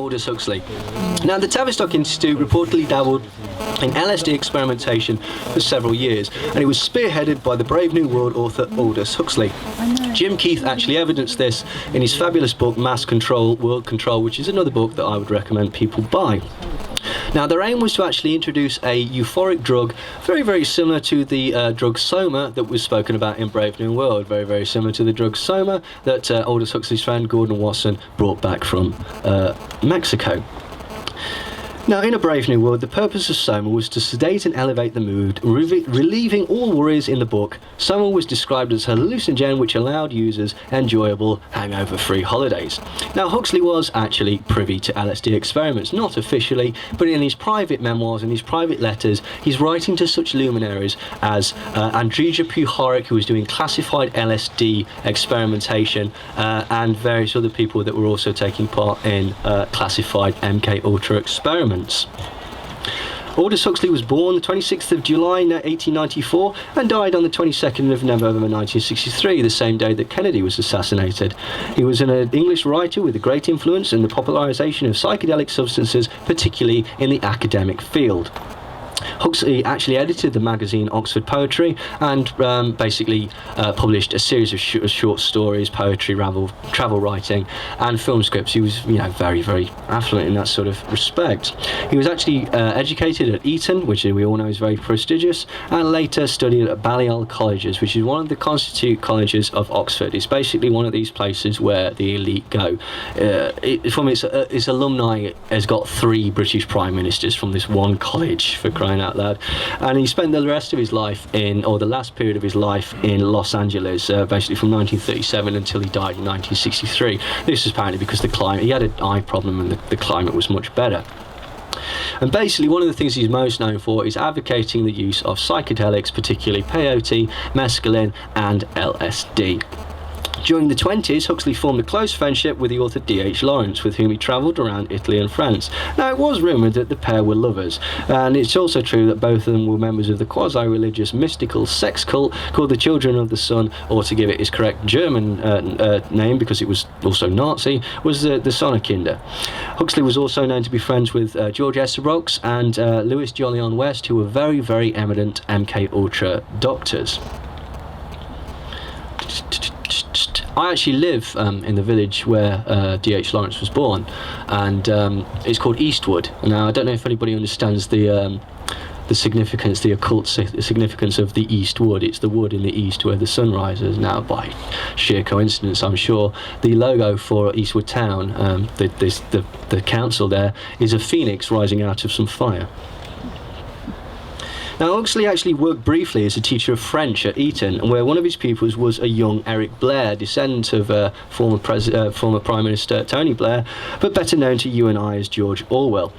Aldous Huxley. Now, the Tavistock Institute reportedly dabbled in LSD experimentation for several years, and it was spearheaded by the Brave New World author Aldous Huxley. Jim Keith actually evidenced this in his fabulous book Mass Control, World Control, which is another book that I would recommend people buy. Now, their aim was to actually introduce a euphoric drug very, very similar to the drug Soma that was spoken about in Brave New World, very, very similar to the drug Soma that Aldous Huxley's friend Gordon Watson brought back from Mexico. Now, in A Brave New World, the purpose of Soma was to sedate and elevate the mood, relieving all worries in the book. Soma was described as a hallucinogen which allowed users enjoyable, hangover-free holidays. Now, Huxley was actually privy to LSD experiments, not officially, but in his private memoirs, in his private letters, he's writing to such luminaries as Andrija Puharic, who was doing classified LSD experimentation, and various other people that were also taking part in classified MK Ultra experiments. Aldous Huxley was born the 26th of July 1894 and died on the 22nd of November 1963, the same day that Kennedy was assassinated. He was an English writer with a great influence in the popularisation of psychedelic substances, particularly in the academic field. Huxley actually edited the magazine Oxford Poetry and basically published a series of short stories, poetry, travel writing and film scripts. He was, very, very affluent in that sort of respect. He was actually educated at Eton, which we all know is very prestigious, and later studied at Balliol Colleges, which is one of the constitute colleges of Oxford. It's basically one of these places where the elite go. From its alumni has got 3 British Prime Ministers from this one college, for crying out loud. And he spent the rest of his life the last period of his life in Los Angeles, basically from 1937 until he died in 1963. This was apparently because the climate, he had an eye problem and the climate was much better. And basically one of the things he's most known for is advocating the use of psychedelics, particularly peyote, mescaline and LSD. During the 20s, Huxley formed a close friendship with the author D.H. Lawrence, with whom he travelled around Italy and France. Now, it was rumoured that the pair were lovers, and it's also true that both of them were members of the quasi-religious mystical sex cult called the Children of the Sun, or to give it its correct German name, because it was also Nazi, was the Sonnekinder. Huxley was also known to be friends with George Esserbrox and Louis Jolyon West, who were very, very eminent MK Ultra doctors. I actually live in the village where D.H. Lawrence was born, and it's called Eastwood. Now, I don't know if anybody understands the significance, the occult significance of the East Wood. It's the wood in the east where the sun rises. Now, by sheer coincidence, I'm sure, the logo for Eastwood Town, the council there, is a phoenix rising out of some fire. Now, Huxley actually worked briefly as a teacher of French at Eton, where one of his pupils was a young Eric Blair, descendant of former Prime Minister Tony Blair, but better known to you and I as George Orwell.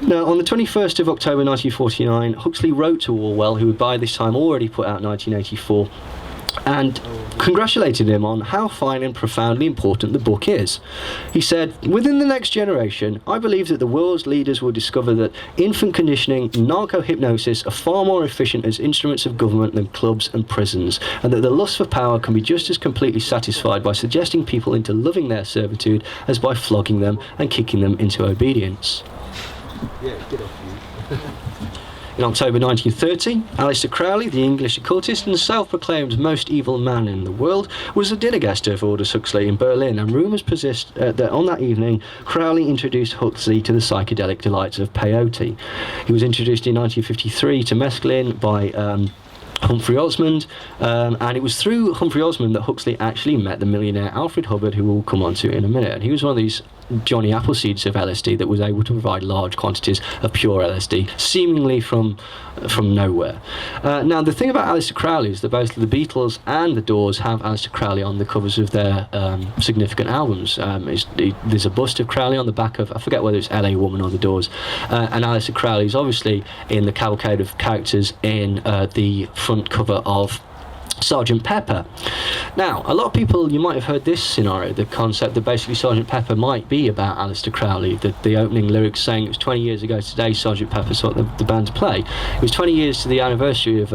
Now, on the 21st of October 1949, Huxley wrote to Orwell, who had by this time already put out 1984, and congratulated him on how fine and profoundly important the book is. He said, "Within the next generation, I believe that the world's leaders will discover that infant conditioning and narco-hypnosis are far more efficient as instruments of government than clubs and prisons, and that the lust for power can be just as completely satisfied by suggesting people into loving their servitude as by flogging them and kicking them into obedience." Yeah, get off you. In October 1930, Aleister Crowley, the English occultist and self-proclaimed most evil man in the world, was a dinner guest of Aldous Huxley in Berlin, and rumours persist that on that evening, Crowley introduced Huxley to the psychedelic delights of peyote. He was introduced in 1953 to mescaline by Humphrey Osmond, and it was through Humphrey Osmond that Huxley actually met the millionaire Alfred Hubbard, who we'll come on to in a minute. And he was one of these Johnny Appleseeds of LSD that was able to provide large quantities of pure LSD, seemingly from nowhere. Now, the thing about Aleister Crowley is that both the Beatles and the Doors have Aleister Crowley on the covers of their significant albums. There's a bust of Crowley on the back of, I forget whether it's LA Woman or the Doors, and Aleister Crowley is obviously in the cavalcade of characters in the front cover of Sergeant Pepper. Now, a lot of people, you might have heard this scenario, the concept that basically Sergeant Pepper might be about Aleister Crowley, the opening lyrics saying it was 20 years ago today Sergeant Pepper sought the band to play. It was 20 years to the anniversary of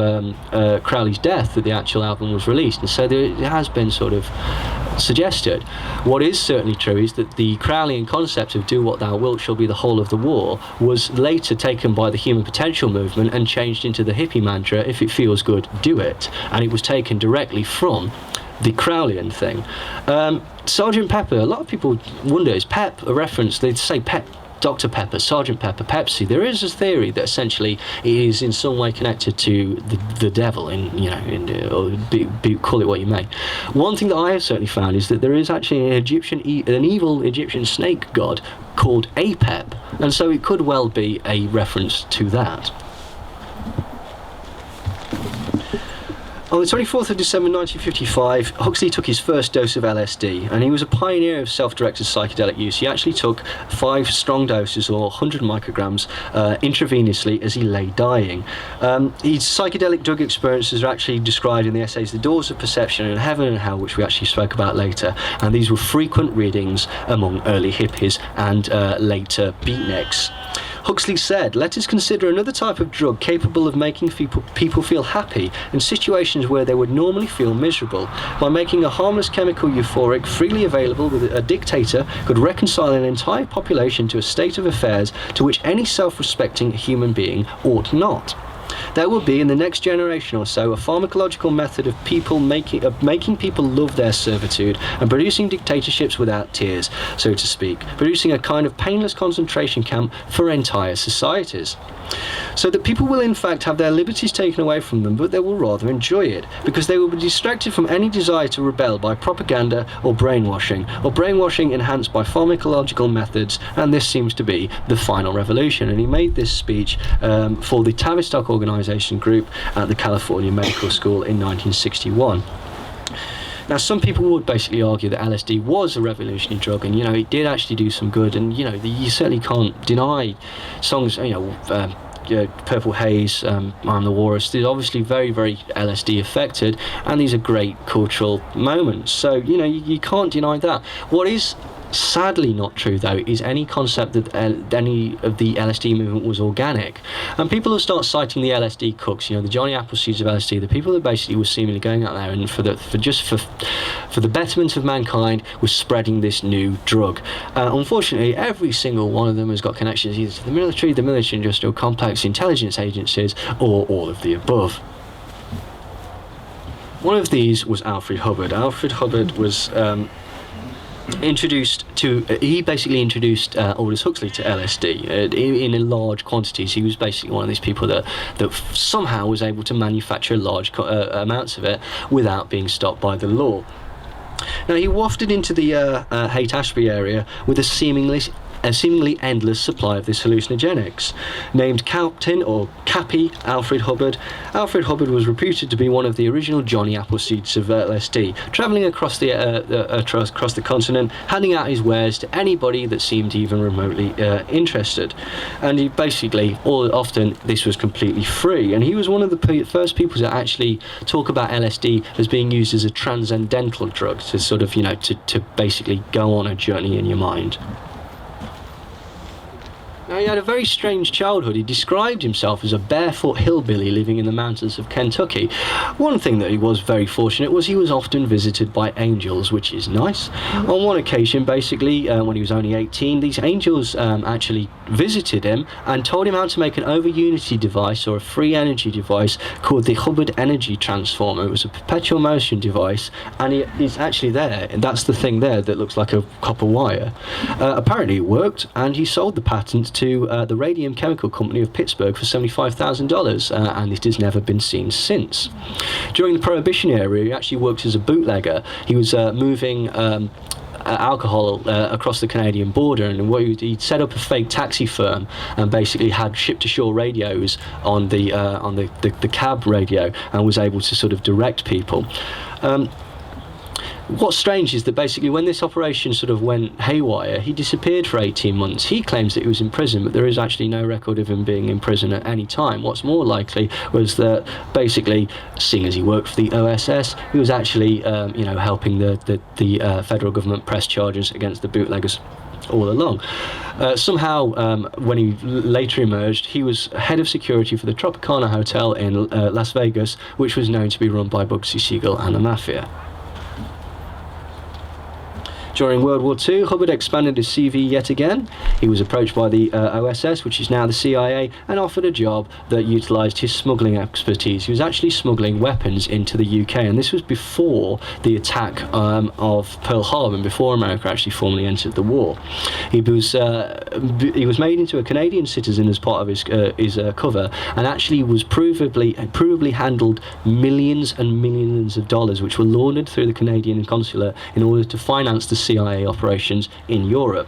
Crowley's death that the actual album was released, and so it has been sort of suggested. What is certainly true is that the Crowleyan concept of do what thou wilt shall be the whole of the war was later taken by the human potential movement and changed into the hippie mantra, if it feels good, do it. And it was taken directly from the Crowleyan thing. Sergeant Pepper, a lot of people wonder, is Pep a reference? They say Pep, Dr. Pepper, Sergeant Pepper, Pepsi. There is a theory that essentially it is in some way connected to the devil, or call it what you may. One thing that I have certainly found is that there is actually an evil Egyptian snake god called Apep, and so it could well be a reference to that. On the 24th of December 1955, Huxley took his first dose of LSD, and he was a pioneer of self-directed psychedelic use. He actually took 5 strong doses, or 100 micrograms, intravenously as he lay dying. His psychedelic drug experiences are actually described in the essays The Doors of Perception and Heaven and Hell, which we actually spoke about later, and these were frequent readings among early hippies and later beatniks. Huxley said, "Let us consider another type of drug capable of making people feel happy in situations where they would normally feel miserable. By making a harmless chemical euphoric freely available, with a dictator could reconcile an entire population to a state of affairs to which any self-respecting human being ought not. There will be, in the next generation or so, a pharmacological method of making people love their servitude and producing dictatorships without tears, so to speak, producing a kind of painless concentration camp for entire societies. So that people will in fact have their liberties taken away from them, but they will rather enjoy it, because they will be distracted from any desire to rebel by propaganda or brainwashing enhanced by pharmacological methods, and this seems to be the final revolution." And he made this speech for the Tavistock organisation group at the California Medical School in 1961. Now, some people would basically argue that LSD was a revolutionary drug, and it did actually do some good, and you certainly can't deny songs, Purple Haze, I'm the Walrus, they're obviously very, very LSD affected, and these are great cultural moments, so you can't deny that. What is sadly not true, though, is any concept that any of the LSD movement was organic. And people will start citing the LSD cooks, the Johnny Appleseeds of LSD, the people that basically were seemingly going out there and for the betterment of mankind was spreading this new drug. Unfortunately, every single one of them has got connections either to the military industrial complex, intelligence agencies, or all of the above. One of these was Alfred Hubbard. Alfred Hubbard was he basically introduced Aldous Huxley to LSD in large quantities. He was basically one of these people that somehow was able to manufacture large amounts of it without being stopped by the law. Now, he wafted into the Haight-Ashbury area with a seemingly endless supply of this hallucinogenics. Named Captain or Cappy Alfred Hubbard, Alfred Hubbard was reputed to be one of the original Johnny Appleseeds of LSD, travelling across the continent, handing out his wares to anybody that seemed even remotely interested. And he basically, often this was completely free. And he was one of the first people to actually talk about LSD as being used as a transcendental drug, to sort of, to basically go on a journey in your mind. Now, he had a very strange childhood. He described himself as a barefoot hillbilly living in the mountains of Kentucky. One thing that he was very fortunate was he was often visited by angels, which is nice. On one occasion, basically, when he was only 18, these angels actually visited him and told him how to make an over-unity device, or a free energy device, called the Hubbard Energy Transformer. It was a perpetual motion device, and it's actually there, and that's the thing there that looks like a copper wire. Apparently it worked, and he sold the patent to the Radium Chemical Company of Pittsburgh for $75,000, and it has never been seen since. During the Prohibition era, he actually worked as a bootlegger. He was moving alcohol across the Canadian border, and he'd set up a fake taxi firm and basically had ship-to-shore radios on the cab radio, and was able to sort of direct people. what's strange is that basically when this operation sort of went haywire, he disappeared for 18 months. He claims that he was in prison, but there is actually no record of him being in prison at any time. What's more likely was that basically, seeing as he worked for the OSS, he was actually helping the federal government press charges against the bootleggers all along. Somehow, when he later emerged, he was head of security for the Tropicana Hotel in Las Vegas, which was known to be run by Bugsy Siegel and the Mafia. During World War II, Hubbard expanded his CV yet again. He was approached by the OSS, which is now the CIA, and offered a job that utilised his smuggling expertise. He was actually smuggling weapons into the UK, and this was before the attack of Pearl Harbor, and before America actually formally entered the war. He was made into a Canadian citizen as part of his cover, and actually was provably handled millions and millions of dollars, which were laundered through the Canadian consulate in order to finance the CIA operations in Europe.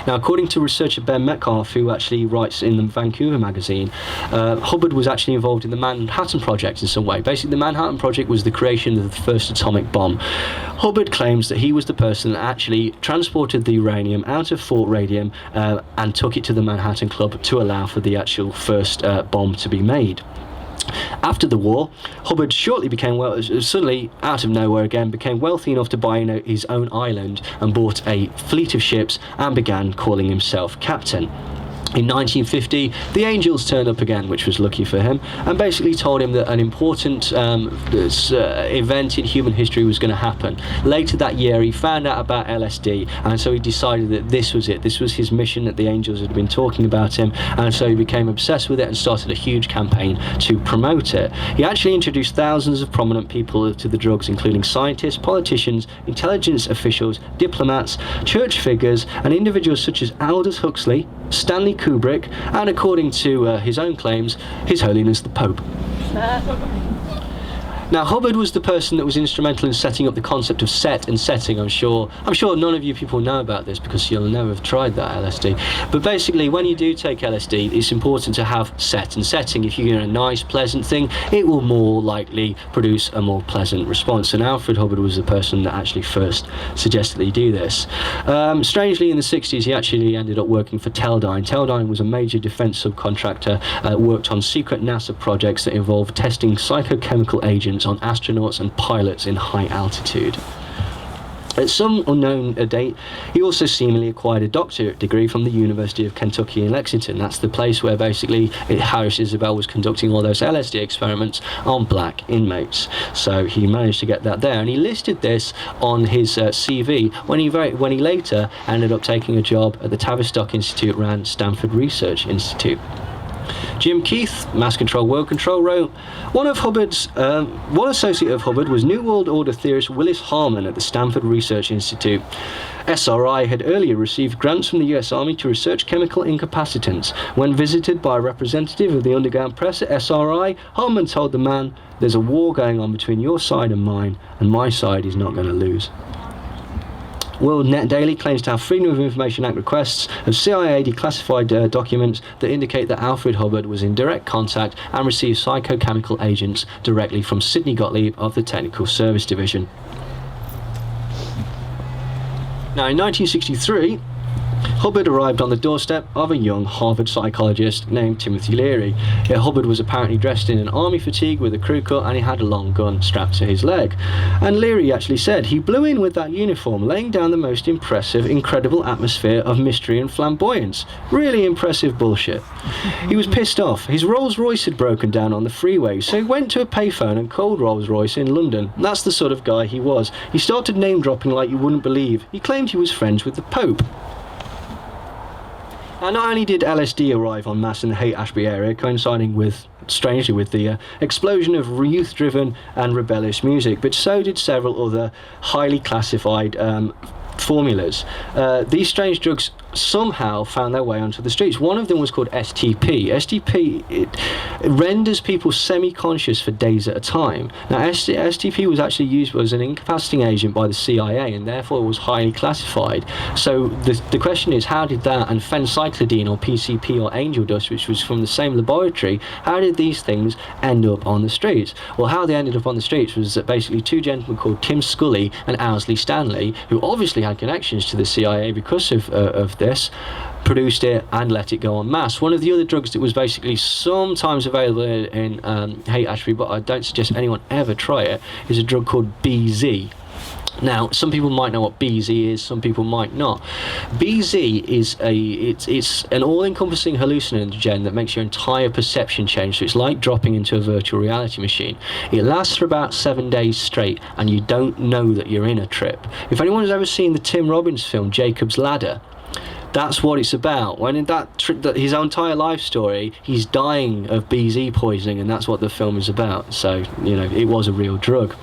Now, according to researcher Ben Metcalf, who actually writes in the Vancouver magazine, Hubbard was actually involved in the Manhattan Project in some way. Basically, the Manhattan Project was the creation of the first atomic bomb. Hubbard claims that he was the person that actually transported the uranium out of Fort Radium and took it to the Manhattan Club to allow for the actual first bomb to be made. After the war, Hubbard shortly suddenly, out of nowhere again, became wealthy enough to buy his own island and bought a fleet of ships and began calling himself captain. In 1950, the Angels turned up again, which was lucky for him, and basically told him that an important event in human history was going to happen. Later that year, he found out about LSD, and so he decided that this was it. This was his mission, that the Angels had been talking about him, and so he became obsessed with it and started a huge campaign to promote it. He actually introduced thousands of prominent people to the drugs, including scientists, politicians, intelligence officials, diplomats, church figures, and individuals such as Aldous Huxley, Stanley Kubrick, and according to his own claims, His Holiness the Pope. Now, Hubbard was the person that was instrumental in setting up the concept of set and setting. I'm sure none of you people know about this because you'll never have tried that LSD. But basically, when you do take LSD, it's important to have set and setting. If you get a nice, pleasant thing, it will more likely produce a more pleasant response. And Alfred Hubbard was the person that actually first suggested that he do this. Strangely, in the 60s, he actually ended up working for Teledyne. Teledyne was a major defense subcontractor that worked on secret NASA projects that involved testing psychochemical agents on astronauts and pilots in high altitude. At some unknown date, he also seemingly acquired a doctorate degree from the University of Kentucky in Lexington. That's the place where basically Harris Isabel was conducting all those LSD experiments on black inmates. So he managed to get that there, and he listed this on his CV when he later ended up taking a job at the Tavistock Institute ran Stanford Research Institute. Jim Keith, Mass Control, World Control, wrote, one associate of Hubbard was New World Order theorist Willis Harman at the Stanford Research Institute. SRI had earlier received grants from the US Army to research chemical incapacitants. When visited by a representative of the underground press at SRI, Harman told the man, "There's a war going on between your side and mine, and my side is not going to lose." World Net Daily claims to have Freedom of Information Act requests of CIA declassified documents that indicate that Alfred Hubbard was in direct contact and received psychochemical agents directly from Sidney Gottlieb of the Technical Service Division. Now, in 1963, Hubbard arrived on the doorstep of a young Harvard psychologist named Timothy Leary. Hubbard was apparently dressed in an army fatigue with a crew cut, and he had a long gun strapped to his leg. And Leary actually said he blew in with that uniform, laying down the most incredible atmosphere of mystery and flamboyance. Really impressive bullshit. He was pissed off. His Rolls Royce had broken down on the freeway, so he went to a payphone and called Rolls Royce in London. That's the sort of guy he was. He started name dropping like you wouldn't believe. He claimed he was friends with the Pope. And not only did LSD arrive en masse in the Haight-Ashbury area, coinciding strangely with the explosion of youth-driven and rebellious music, but so did several other highly classified formulas. These strange drugs somehow found their way onto the streets. One of them was called STP. STP, it renders people semi-conscious for days at a time. Now, STP was actually used as an incapacitating agent by the CIA, and therefore was highly classified. So the question is, how did that, and phencyclidine or PCP or angel dust, which was from the same laboratory, how did these things end up on the streets? Well, how they ended up on the streets was that basically two gentlemen called Tim Scully and Owsley Stanley, who obviously had connections to the CIA because of this, produced it and let it go en masse. One of the other drugs that was basically sometimes available in Haight-Ashbury, but I don't suggest anyone ever try it, is a drug called BZ. Now, some people might know what BZ is, some people might not. BZ is it's an all-encompassing hallucinogen that makes your entire perception change, so it's like dropping into a virtual reality machine. It lasts for about 7 days straight, and you don't know that you're in a trip. If anyone has ever seen the Tim Robbins film, Jacob's Ladder, that's what it's about. When in his entire life story, he's dying of BZ poisoning, and that's what the film is about. So, you know, it was a real drug.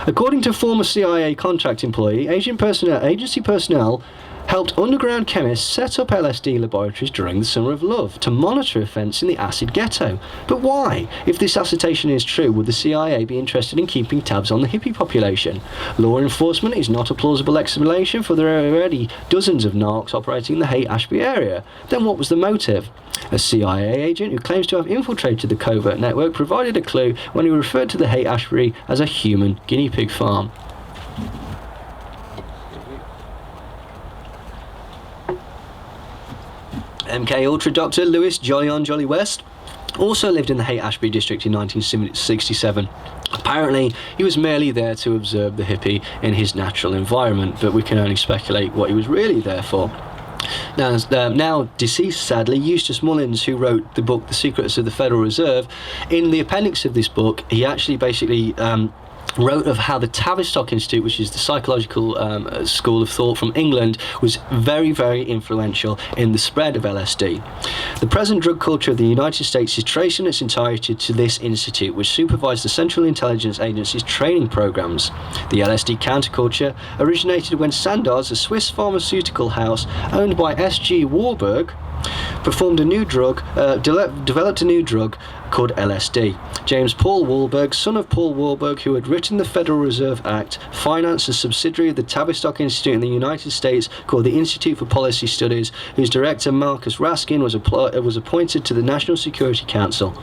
According to former CIA contract employee, agency personnel helped underground chemists set up LSD laboratories during the Summer of Love to monitor events in the acid ghetto. But why? If this assertion is true, would the CIA be interested in keeping tabs on the hippie population? Law enforcement is not a plausible explanation, for there are already dozens of narcs operating in the Haight-Ashbury area. Then what was the motive? A CIA agent who claims to have infiltrated the covert network provided a clue when he referred to the Haight-Ashbury as a human guinea pig farm. MK Ultra Dr. Lewis Jolly on Jolly West also lived in the Haight-Ashbury district in 1967. Apparently, he was merely there to observe the hippie in his natural environment, but we can only speculate what he was really there for. Now deceased, sadly, Eustace Mullins, who wrote the book The Secrets of the Federal Reserve, in the appendix of this book, he actually basically wrote of how the Tavistock Institute, which is the psychological school of thought from England, was very, very influential in the spread of LSD. The present drug culture of the United States is traced in its entirety to this institute, which supervised the Central Intelligence Agency's training programs. The LSD counterculture originated when Sandoz, a Swiss pharmaceutical house owned by S.G. Warburg, developed a new drug called LSD. James Paul Warburg, son of Paul Warburg, who had written the Federal Reserve Act, financed a subsidiary of the Tavistock Institute in the United States called the Institute for Policy Studies, whose director Marcus Raskin was appointed to the National Security Council.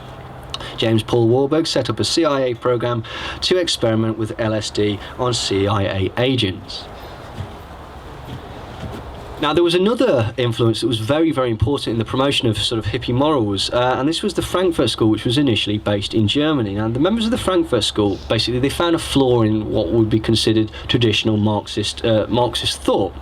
James Paul Warburg set up a CIA program to experiment with LSD on CIA agents. Now, there was another influence that was very, very important in the promotion of sort of hippie morals, and this was the Frankfurt School, which was initially based in Germany. Now, the members of the Frankfurt School, basically, they found a flaw in what would be considered traditional Marxist thought.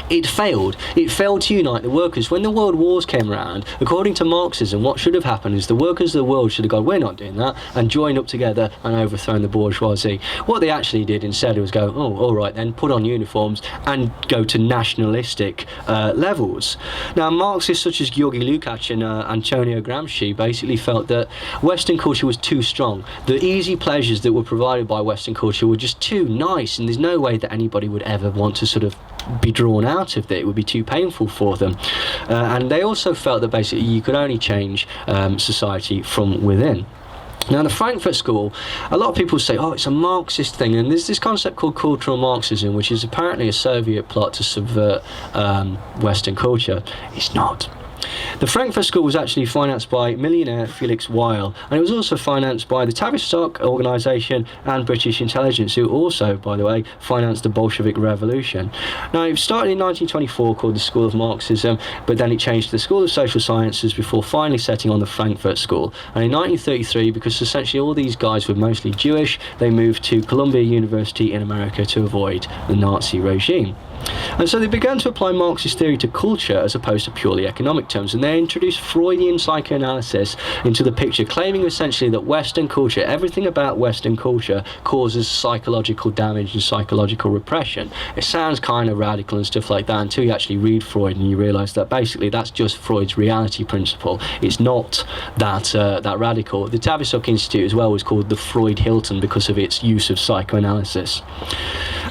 It failed. It failed to unite the workers. When the World Wars came around, according to Marxism, what should have happened is the workers of the world should have gone, we're not doing that, and joined up together and overthrown the bourgeoisie. What they actually did instead was go, oh, all right then, put on uniforms and go to nationalistic levels. Now, Marxists such as Georgi Lukács and Antonio Gramsci basically felt that Western culture was too strong. The easy pleasures that were provided by Western culture were just too nice, and there's no way that anybody would ever want to sort of be drawn out of it. It would be too painful for them. And they also felt that basically you could only change society from within. Now, the Frankfurt School, a lot of people say, oh, it's a Marxist thing, and there's this concept called cultural Marxism, which is apparently a Soviet plot to subvert Western culture. It's not. The Frankfurt School was actually financed by millionaire Felix Weil, and it was also financed by the Tavistock organisation and British intelligence, who also, by the way, financed the Bolshevik Revolution. Now, it started in 1924 called the School of Marxism, but then it changed to the School of Social Sciences before finally setting on the Frankfurt School. And in 1933, because essentially all these guys were mostly Jewish, they moved to Columbia University in America to avoid the Nazi regime. And so they began to apply Marxist theory to culture as opposed to purely economic terms, and they introduced Freudian psychoanalysis into the picture, claiming essentially that Western culture, everything about Western culture, causes psychological damage and psychological repression. It sounds kind of radical and stuff like that until you actually read Freud and you realise that basically that's just Freud's reality principle. It's not that radical. The Tavistock Institute as well was called the Freud Hilton because of its use of psychoanalysis.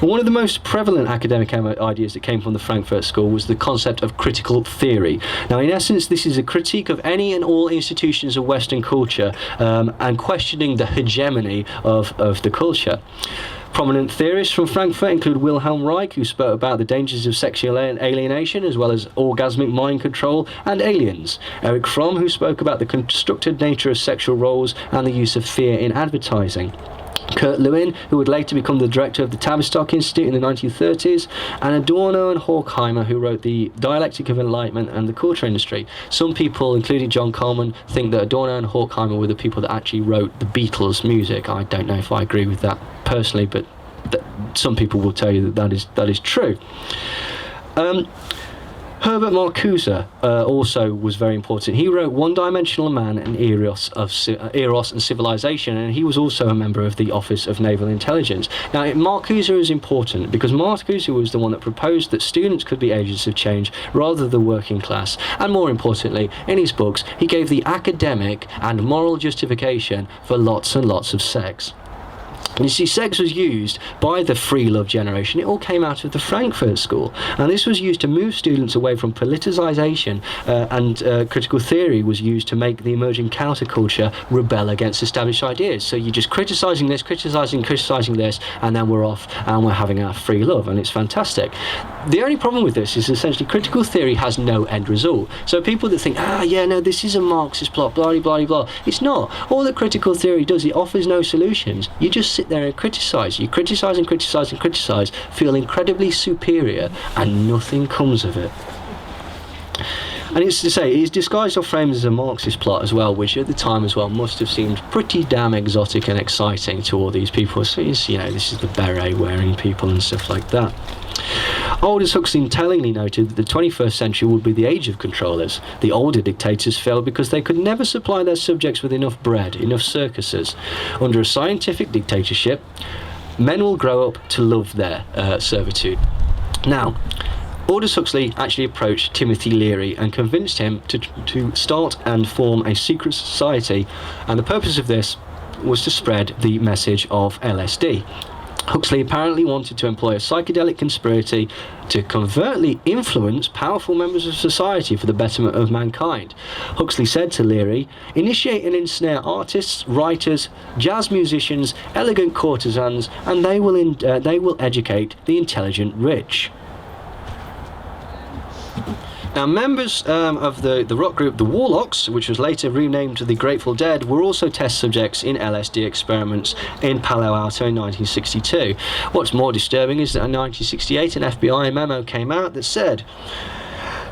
And one of the most prevalent academic ideas that came from the Frankfurt School was the concept of critical theory. Now, in essence, this is a critique of any and all institutions of Western culture and questioning the hegemony of the culture. Prominent theorists from Frankfurt include Wilhelm Reich, who spoke about the dangers of sexual alienation as well as orgasmic mind control and aliens. Erich Fromm, who spoke about the constructed nature of sexual roles and the use of fear in advertising. Kurt Lewin, who would later become the director of the Tavistock Institute in the 1930s, and Adorno and Horkheimer, who wrote The Dialectic of Enlightenment and the Culture Industry. Some people, including John Coleman, think that Adorno and Horkheimer were the people that actually wrote the Beatles' music. I don't know if I agree with that personally, but some people will tell you that is true. Herbert Marcuse also was very important. He wrote One-Dimensional Man and Eros and Civilization, and he was also a member of the Office of Naval Intelligence. Now, Marcuse is important because Marcuse was the one that proposed that students could be agents of change rather than the working class. And more importantly, in his books, he gave the academic and moral justification for lots and lots of sex. And you see, sex was used by the free love generation. It all came out of the Frankfurt School. And this was used to move students away from politicization, and critical theory was used to make the emerging counterculture rebel against established ideas. So you're just criticizing this, criticizing this, and then we're off and we're having our free love, and it's fantastic. The only problem with this is essentially critical theory has no end result. So people that think, this is a Marxist plot, blah, blah, blah, it's not. All that critical theory does, it offers no solutions. You just sit there and criticize. You criticize and criticize and criticize, feel incredibly superior, and nothing comes of it. And it's to say, it's disguised or framed as a Marxist plot as well, which at the time as well must have seemed pretty damn exotic and exciting to all these people. So this is the beret wearing people and stuff like that. Aldous Huxley tellingly noted that the 21st century would be the age of controllers. The older dictators failed because they could never supply their subjects with enough bread, enough circuses. Under a scientific dictatorship, men will grow up to love their servitude. Now, Aldous Huxley actually approached Timothy Leary and convinced him to start and form a secret society, and the purpose of this was to spread the message of LSD. Huxley apparently wanted to employ a psychedelic conspiracy to covertly influence powerful members of society for the betterment of mankind. Huxley said to Leary, "Initiate and ensnare artists, writers, jazz musicians, elegant courtesans, and they will educate the intelligent rich." Now, members of the rock group The Warlocks, which was later renamed to the Grateful Dead, were also test subjects in LSD experiments in Palo Alto in 1962. What's more disturbing is that in 1968 an FBI memo came out that said,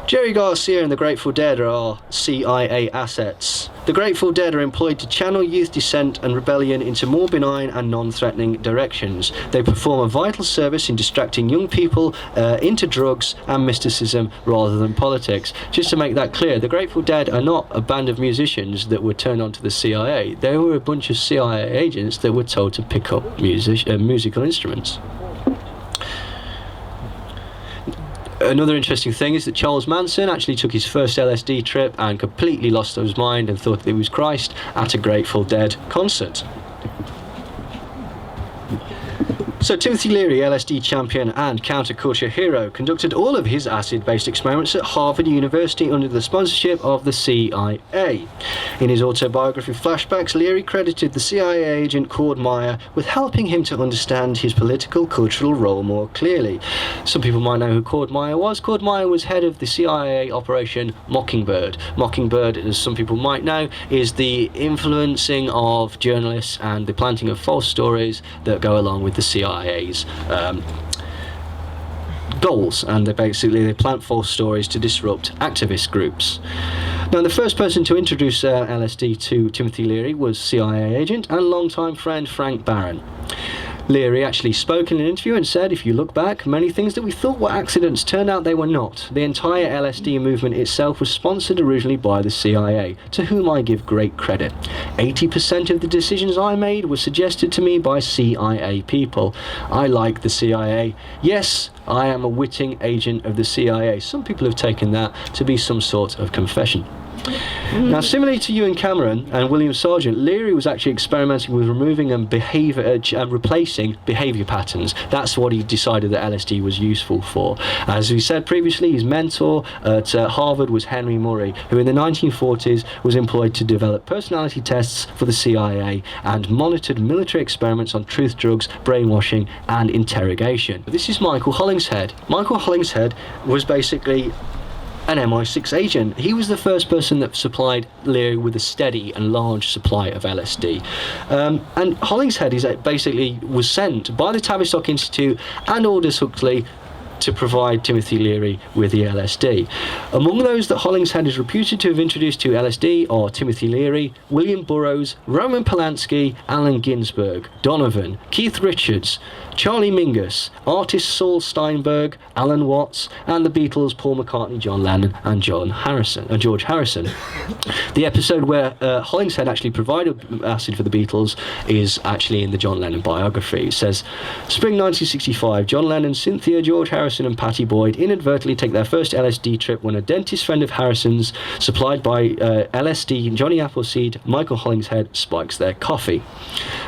"Jerry Garcia and the Grateful Dead are CIA assets. The Grateful Dead are employed to channel youth dissent and rebellion into more benign and non-threatening directions. They perform a vital service in distracting young people into drugs and mysticism rather than politics." Just to make that clear, the Grateful Dead are not a band of musicians that were turned on to the CIA. They were a bunch of CIA agents that were told to pick up musical instruments. Another interesting thing is that Charles Manson actually took his first LSD trip and completely lost his mind and thought that he was Christ at a Grateful Dead concert. So Timothy Leary, LSD champion and counterculture hero, conducted all of his acid-based experiments at Harvard University under the sponsorship of the CIA. In his autobiography Flashbacks, Leary credited the CIA agent Cord Meyer with helping him to understand his political cultural role more clearly. Some people might know who Cord Meyer was. Cord Meyer was head of the CIA Operation Mockingbird. Mockingbird, as some people might know, is the influencing of journalists and the planting of false stories that go along with the CIA's goals, and they plant false stories to disrupt activist groups. Now, the first person to introduce LSD to Timothy Leary was CIA agent and longtime friend Frank Barron. Leary actually spoke in an interview and said, "If you look back, many things that we thought were accidents turned out they were not. The entire LSD movement itself was sponsored originally by the CIA, to whom I give great credit. 80% of the decisions I made were suggested to me by CIA people. I like the CIA. Yes, I am a witting agent of the CIA." Some people have taken that to be some sort of confession. Now, similarly to Ewan Cameron and William Sargent, Leary was actually experimenting with removing and replacing behaviour patterns. That's what he decided that LSD was useful for. As we said previously, his mentor at Harvard was Henry Murray, who in the 1940s was employed to develop personality tests for the CIA and monitored military experiments on truth drugs, brainwashing and interrogation. This is Michael Hollingshead. Michael Hollingshead was basically an MI6 agent. He was the first person that supplied Leary with a steady and large supply of LSD. And Hollingshead basically was sent by the Tavistock Institute and Aldous Huxley to provide Timothy Leary with the LSD. Among those that Hollingshead is reputed to have introduced to LSD are Timothy Leary, William Burroughs, Roman Polanski, Allen Ginsberg, Donovan, Keith Richards, Charlie Mingus, artist Saul Steinberg, Alan Watts, and the Beatles, Paul McCartney, John Lennon, and George Harrison. The episode where Hollingshead actually provided acid for the Beatles is actually in the John Lennon biography. It says, Spring 1965, John Lennon, Cynthia, George Harrison, and Pattie Boyd inadvertently take their first LSD trip when a dentist friend of Harrison's, supplied by LSD and Johnny Appleseed, Michael Hollingshead, spikes their coffee.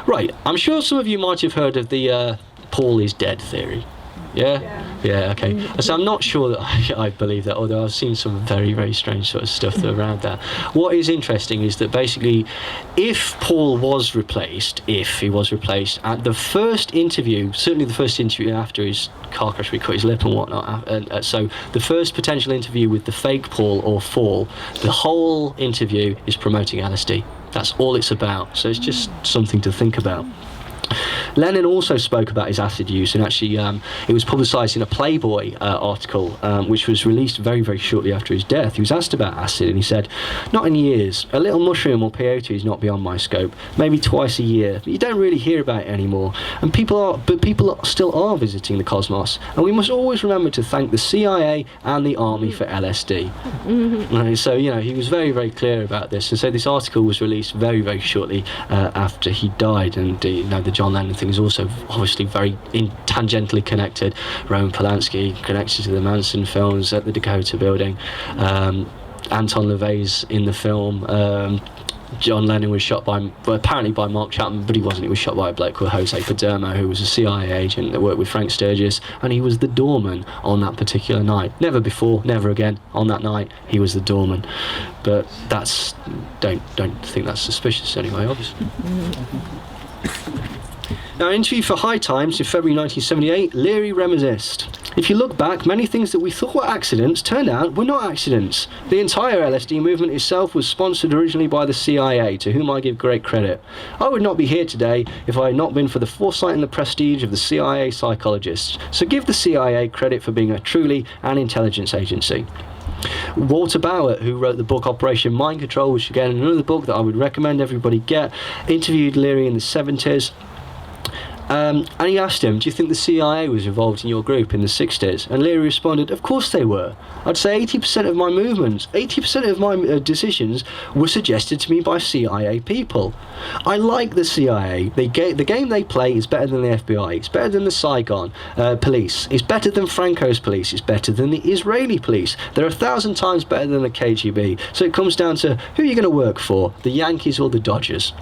Right, I'm sure some of you might have heard of the Paul is dead theory. Yeah, okay. So I'm not sure that I believe that, although I've seen some very, very strange sort of stuff around that. What is interesting is that basically, if Paul was replaced, at the first interview, certainly the first interview after his car crash, we cut his lip and whatnot, so the first potential interview with the fake Paul or Fall, the whole interview is promoting LSD. That's all it's about. So it's just something to think about. Lennon also spoke about his acid use, and actually it was publicised in a Playboy article which was released very, very shortly after his death. He was asked about acid and he said, "Not in years. A little mushroom or peyote is not beyond my scope. Maybe twice a year. But you don't really hear about it anymore. And people still are visiting the cosmos. And we must always remember to thank the CIA and the Army for LSD." So, he was very, very clear about this. And so this article was released very, very shortly after he died. And the John Lennon thing is also obviously very tangentially connected. Roman Polanski connected to the Manson films at the Dakota Building. Anton LaVey's in the film. John Lennon was shot apparently by Mark Chapman, but he wasn't. He was shot by a bloke called Jose Padermo, who was a CIA agent that worked with Frank Sturgis, and he was the doorman on that particular night. Never before, never again. On that night, he was the doorman. But don't think that's suspicious anyway, obviously. Now, in an interview for High Times in February 1978, Leary reminisced. "If you look back, many things that we thought were accidents turned out were not accidents. The entire LSD movement itself was sponsored originally by the CIA, to whom I give great credit. I would not be here today if I had not been for the foresight and the prestige of the CIA psychologists. So give the CIA credit for being a truly an intelligence agency." Walter Bauer, who wrote the book Operation Mind Control, which again another book that I would recommend everybody get, interviewed Leary in the 70s. And he asked him, "Do you think the CIA was involved in your group in the 60s? And Leary responded, "Of course they were. I'd say 80% of my movements, 80% of my decisions were suggested to me by CIA people. I like the CIA. The game they play is better than the FBI. It's better than the Saigon police. It's better than Franco's police. It's better than the Israeli police. They're 1,000 times better than the KGB. So it comes down to who you're going to work for, the Yankees or the Dodgers."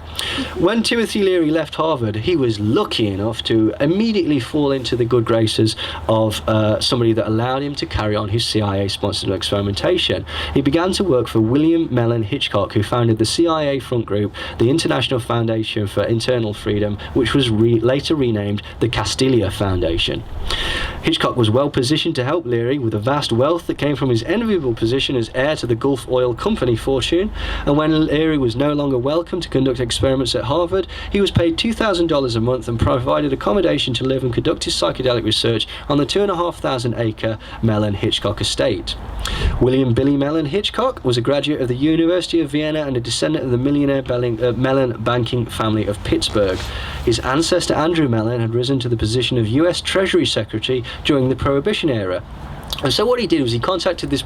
When Timothy Leary left Harvard, he was lucky enough to immediately fall into the good graces of somebody that allowed him to carry on his CIA-sponsored experimentation. He began to work for William Mellon Hitchcock, who founded the CIA front group, the International Foundation for Internal Freedom, which was later renamed the Castilia Foundation. Hitchcock was well positioned to help Leary with the vast wealth that came from his enviable position as heir to the Gulf Oil Company fortune, and when Leary was no longer welcome to conduct experiments at Harvard, he was paid $2,000 a month and provided accommodation to live and conduct his psychedelic research on the 2,500-acre Mellon Hitchcock estate. William Billy Mellon Hitchcock was a graduate of the University of Vienna and a descendant of the millionaire Mellon banking family of Pittsburgh. His ancestor Andrew Mellon had risen to the position of U.S. Treasury Secretary during the Prohibition era. And so what he did was he contacted this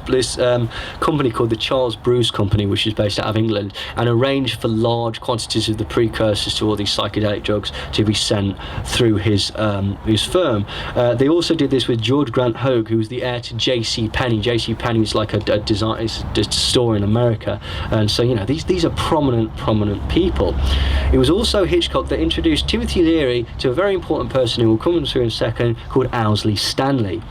company called the Charles Bruce Company, which is based out of England, and arranged for large quantities of the precursors to all these psychedelic drugs to be sent through his firm. They also did this with George Grant Hogue, who was the heir to J.C. Penney. J.C. Penney is like a design, it's a store in America, and so these are prominent people. It was also Hitchcock that introduced Timothy Leary to a very important person who will come to in a second, called Owsley Stanley.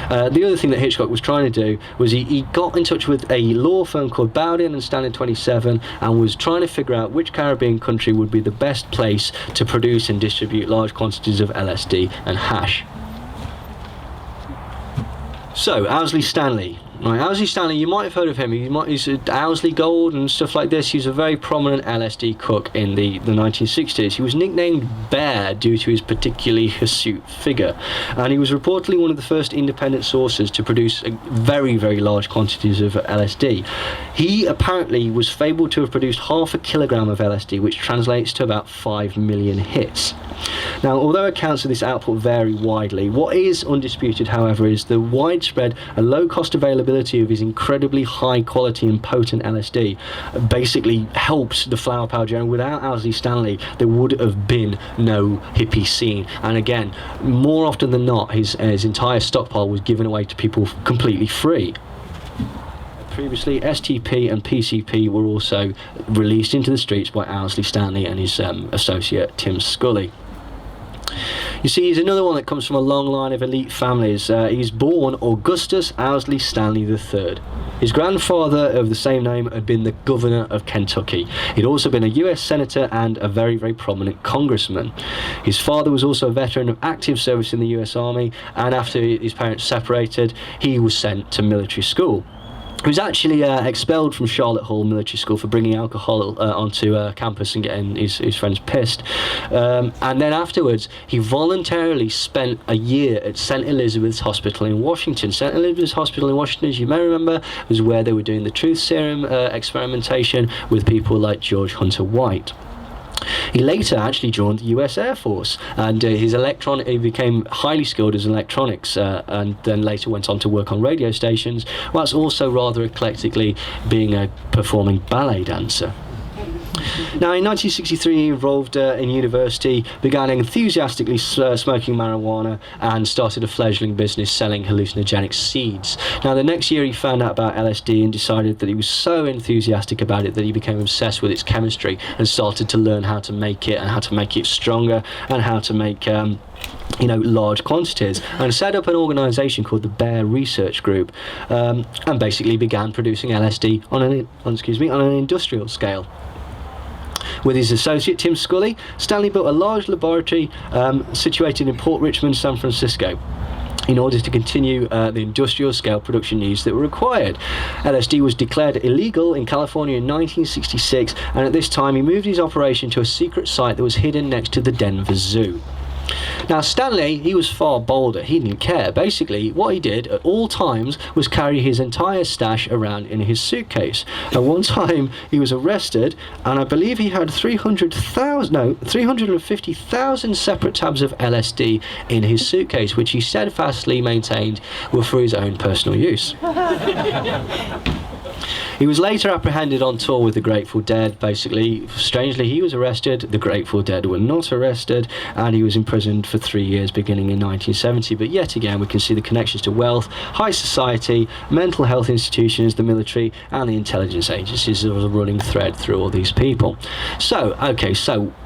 The other thing that Hitchcock was trying to do was he got in touch with a law firm called Bowden and Stanley 27 and was trying to figure out which Caribbean country would be the best place to produce and distribute large quantities of LSD and hash. So, Owsley Stanley. Right, Owsley Stanley, you might have heard of him. He's Owsley Gold and stuff like this. He was a very prominent LSD cook in the 1960s. He was nicknamed Bear due to his particularly hirsute figure, and he was reportedly one of the first independent sources to produce very, very large quantities of LSD. He apparently was fabled to have produced 0.5 kilogram of LSD, which translates to about 5 million hits. Now, although accounts of this output vary widely, what is undisputed, however, is the widespread and low-cost availability of his incredibly high-quality and potent LSD basically helps the flower power genre. Without Owsley Stanley, there would have been no hippie scene. And again, more often than not, his entire stockpile was given away to people completely free. Previously, STP and PCP were also released into the streets by Owsley Stanley and his associate Tim Scully. You see, he's another one that comes from a long line of elite families. He's born Augustus Owsley Stanley III. His grandfather of the same name had been the governor of Kentucky. He'd also been a US senator and a very, very prominent congressman. His father was also a veteran of active service in the US Army, and after his parents separated, he was sent to military school. He was actually expelled from Charlotte Hall Military School for bringing alcohol onto campus and getting his friends pissed. And then afterwards, he voluntarily spent a year at St. Elizabeth's Hospital in Washington. St. Elizabeth's Hospital in Washington, as you may remember, was where they were doing the truth serum experimentation with people like George Hunter White. He later actually joined the US Air Force, and he became highly skilled as electronics, and then later went on to work on radio stations, whilst also rather eclectically being a performing ballet dancer. Now, in 1963, he enrolled in university, began enthusiastically smoking marijuana, and started a fledgling business selling hallucinogenic seeds. Now, the next year he found out about LSD and decided that he was so enthusiastic about it that he became obsessed with its chemistry and started to learn how to make it and how to make it stronger and how to make large quantities, and set up an organisation called the Bear Research Group, and basically began producing LSD on an industrial scale. With his associate Tim Scully, Stanley built a large laboratory situated in Port Richmond, San Francisco, in order to continue the industrial scale production needs that were required. LSD was declared illegal in California in 1966, and at this time he moved his operation to a secret site that was hidden next to the Denver Zoo. Now, Stanley, he was far bolder. He didn't care. Basically, what he did at all times was carry his entire stash around in his suitcase. At one time, he was arrested, and I believe he had 350,000 separate tabs of LSD in his suitcase, which he steadfastly maintained were for his own personal use. He was later apprehended on tour with the Grateful Dead. Basically, strangely, he was arrested, the Grateful Dead were not arrested, and he was imprisoned for 3 years beginning in 1970. But yet again, we can see the connections to wealth, high society, mental health institutions, the military, and the intelligence agencies as a running thread through all these people. So